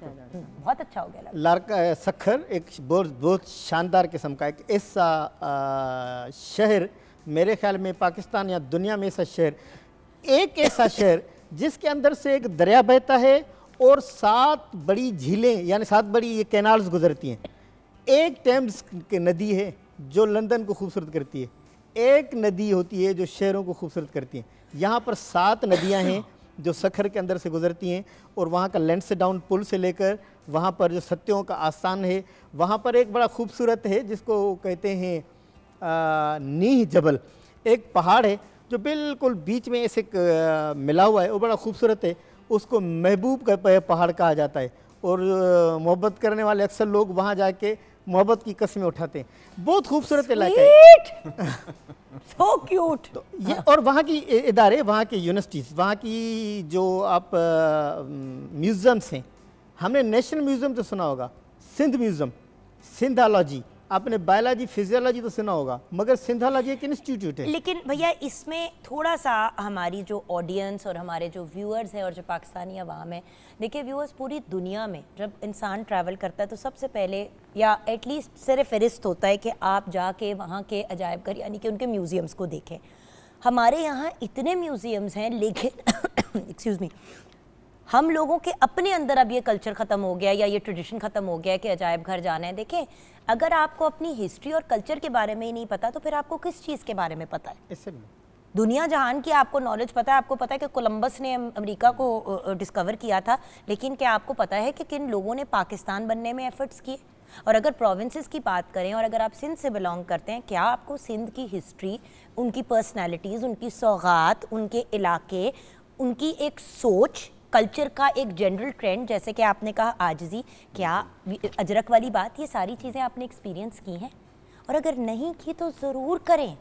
बहुत अच्छा हो गया। लाड़का सखर एक बहुत शानदार किस्म का एक ऐसा शहर, मेरे ख्याल में पाकिस्तान या दुनिया में ऐसा शहर, एक ऐसा शहर जिसके अंदर से एक दरिया बहता है और 7 बड़ी झीलें यानी 7 बड़ी ये कैनाल्स गुजरती हैं। एक टेम्स की नदी है जो लंदन को खूबसूरत करती है, एक नदी होती है जो शहरों को खूबसूरत करती है। यहाँ पर 7 नदियाँ हैं जो सखर के अंदर से गुजरती हैं। और वहाँ का लैंसडाउन पुल से लेकर वहाँ पर जो सत्यों का आस्थान है, वहाँ पर एक बड़ा खूबसूरत है जिसको कहते हैं नीह जबल, एक पहाड़ है जो बिल्कुल बीच में ऐसे मिला हुआ है और बड़ा खूबसूरत है। उसको महबूब का पहाड़ कहा जाता है और मोहब्बत करने वाले अक्सर लोग वहाँ जाके मोहब्बत की कस्में उठाते हैं। बहुत खूबसूरत इलाका है, सो क्यूट। तो ये और वहाँ की इदारे, वहाँ की यूनिवर्सिटीज़, वहाँ की जो आप म्यूज़ियम्स हैं, हमने नेशनल म्यूज़ियम तो सुना होगा, सिंध म्यूज़ियम, सिंधालॉजी, आपने बायोलॉजी फिजियोलॉजी तो सुना होगा, मगर सिंथोलॉजी एक इंस्टीट्यूट है। लेकिन भैया इसमें थोड़ा सा हमारी जो ऑडियंस और हमारे जो व्यूअर्स हैं और जो पाकिस्तानी अवाम है, देखिए व्यूअर्स, पूरी दुनिया में जब इंसान ट्रैवल करता है तो सबसे पहले या एटलीस्ट सिर्फ फहरिस्त होता है कि आप जाके वहाँ के अजायब घर यानी कि उनके म्यूज़ियम्स को देखें। हमारे यहाँ इतने म्यूज़ियम्स हैं, लेकिन एक्सक्यूज़ मी, हम लोगों के अपने अंदर अब ये कल्चर ख़त्म हो गया या ये ट्रेडिशन ख़त्म हो गया कि अजायब घर जाना है। देखें, अगर आपको अपनी हिस्ट्री और कल्चर के बारे में ही नहीं पता तो फिर आपको किस चीज़ के बारे में पता है? इससे दुनिया जहान की आपको नॉलेज पता है, आपको पता है कि कोलंबस ने अमेरिका को डिस्कवर किया था, लेकिन क्या आपको पता है कि किन लोगों ने पाकिस्तान बनने में एफर्ट्स किए? और अगर प्रोविंसेस की बात करें और अगर आप सिंध से बिलोंग करते हैं, क्या आपको सिंध की हिस्ट्री, उनकी पर्सनैलिटीज़, उनकी सौगात, उनके इलाके, उनकी एक सोच, कल्चर का एक जनरल ट्रेंड, जैसे कि आपने कहा आजिज़ी, क्या अजरक वाली बात, ये सारी चीज़ें आपने एक्सपीरियंस की हैं? और अगर नहीं की तो ज़रूर करें,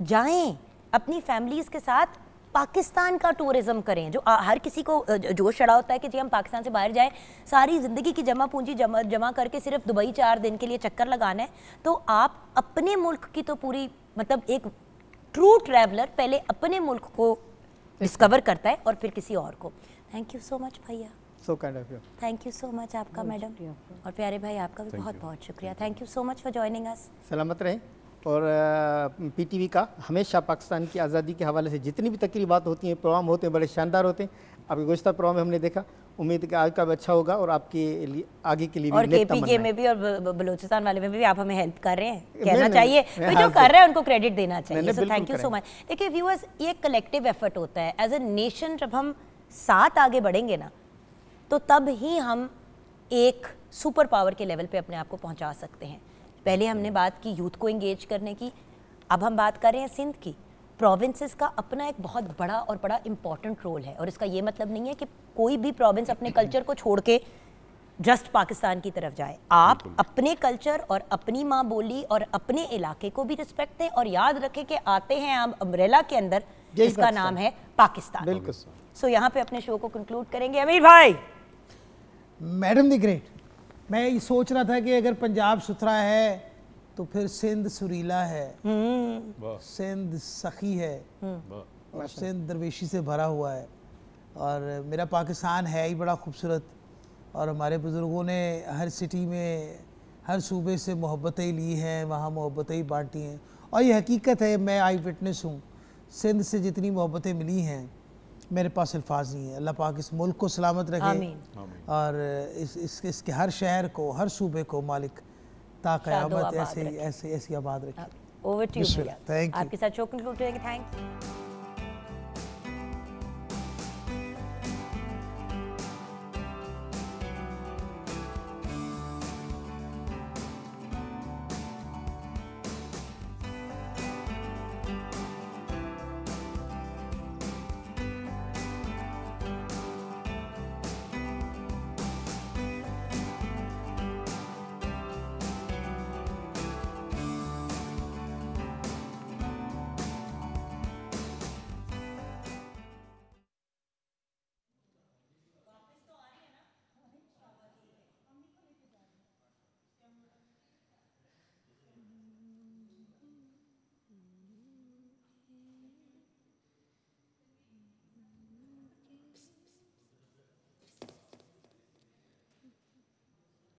जाएं अपनी फैमिलीज़ के साथ, पाकिस्तान का टूरिज़्म करें। जो हर किसी को जोश चढ़ा होता है कि जी हम पाकिस्तान से बाहर जाएं, सारी ज़िंदगी की जमा पूंजी जमा करके सिर्फ दुबई 4 दिन के लिए चक्कर लगाना है, तो आप अपने मुल्क की तो पूरी, मतलब एक ट्रू ट्रैवलर पहले अपने मुल्क को डिस्कवर करता है और फिर किसी और को। थैंक यू सो मच भैया, so kind of you. Thank you so much आपका मैडम, और प्यारे भाई आपका भी बहुत बहुत शुक्रिया। Thank you so much for joining us. सलामत रहें। और पीटीवी का हमेशा पाकिस्तान की आज़ादी के हवाले से जितनी भी तकरीबात होती हैं, प्रोग्राम होते हैं, बड़े शानदार होते हैं। आपके गुज़श्ता प्रोग्राम में हमने देखा, उम्मीद है कि आज का भी अच्छा होगा और आपके लिए आगे के लिए भी और केपीके में भी और बलूचिस्तान वाले में भी आप हमें हेल्प कर रहे हैं, कहना चाहिए, जो कर रहे हैं उनको क्रेडिट देना चाहिए। So thank you so much. देखिए व्यूअर्स, ये कलेक्टिव एफर्ट होता है एज ए नेशन। जब हम साथ आगे बढ़ेंगे ना, तो तब ही हम एक सुपर पावर के लेवल पे अपने आप को पहुंचा सकते हैं। पहले हमने बात की यूथ को एंगेज करने की, अब हम बात कर रहे हैं सिंध की। प्रोविंसेस का अपना एक बहुत बड़ा और बड़ा इंपॉर्टेंट रोल है, और इसका ये मतलब नहीं है कि कोई भी प्रोविंस अपने कल्चर को छोड़ के जस्ट पाकिस्तान की तरफ जाए। आप अपने कल्चर और अपनी माँ बोली और अपने इलाके को भी रिस्पेक्ट दें, और याद रखें कि आते हैं हम अम्ब्रेला के अंदर जिसका नाम है पाकिस्तान। बिल्कुल। सो यहाँ पे अपने शो को कंक्लूड करेंगे। अमीर भाई, मैडम द ग्रेट, मैं ये सोच रहा था कि अगर पंजाब सुथरा है तो फिर सिंध सुरीला है, सिंध सखी है, और सिंध दरवेशी से भरा हुआ है। और मेरा पाकिस्तान है ही बड़ा खूबसूरत, और हमारे बुज़ुर्गों ने हर सिटी में, हर सूबे से मोहब्बतें ली हैं, वहाँ मोहब्बतें ही बांटी हैं। और ये हकीकत है, मैं आई विटनेस हूँ। सिंध से जितनी मोहब्बतें मिली हैं, मेरे पास अल्फाज नहीं है। अल्लाह पाक इस मुल्क को सलामत रखे, और इसके हर शहर को, हर सूबे को मालिक ता क़यामत ऐसे आबाद रखे। ओवर टू यू भैया। Thank you. आपके साथ शो कंक्लूड करेंगे। थैंक्स।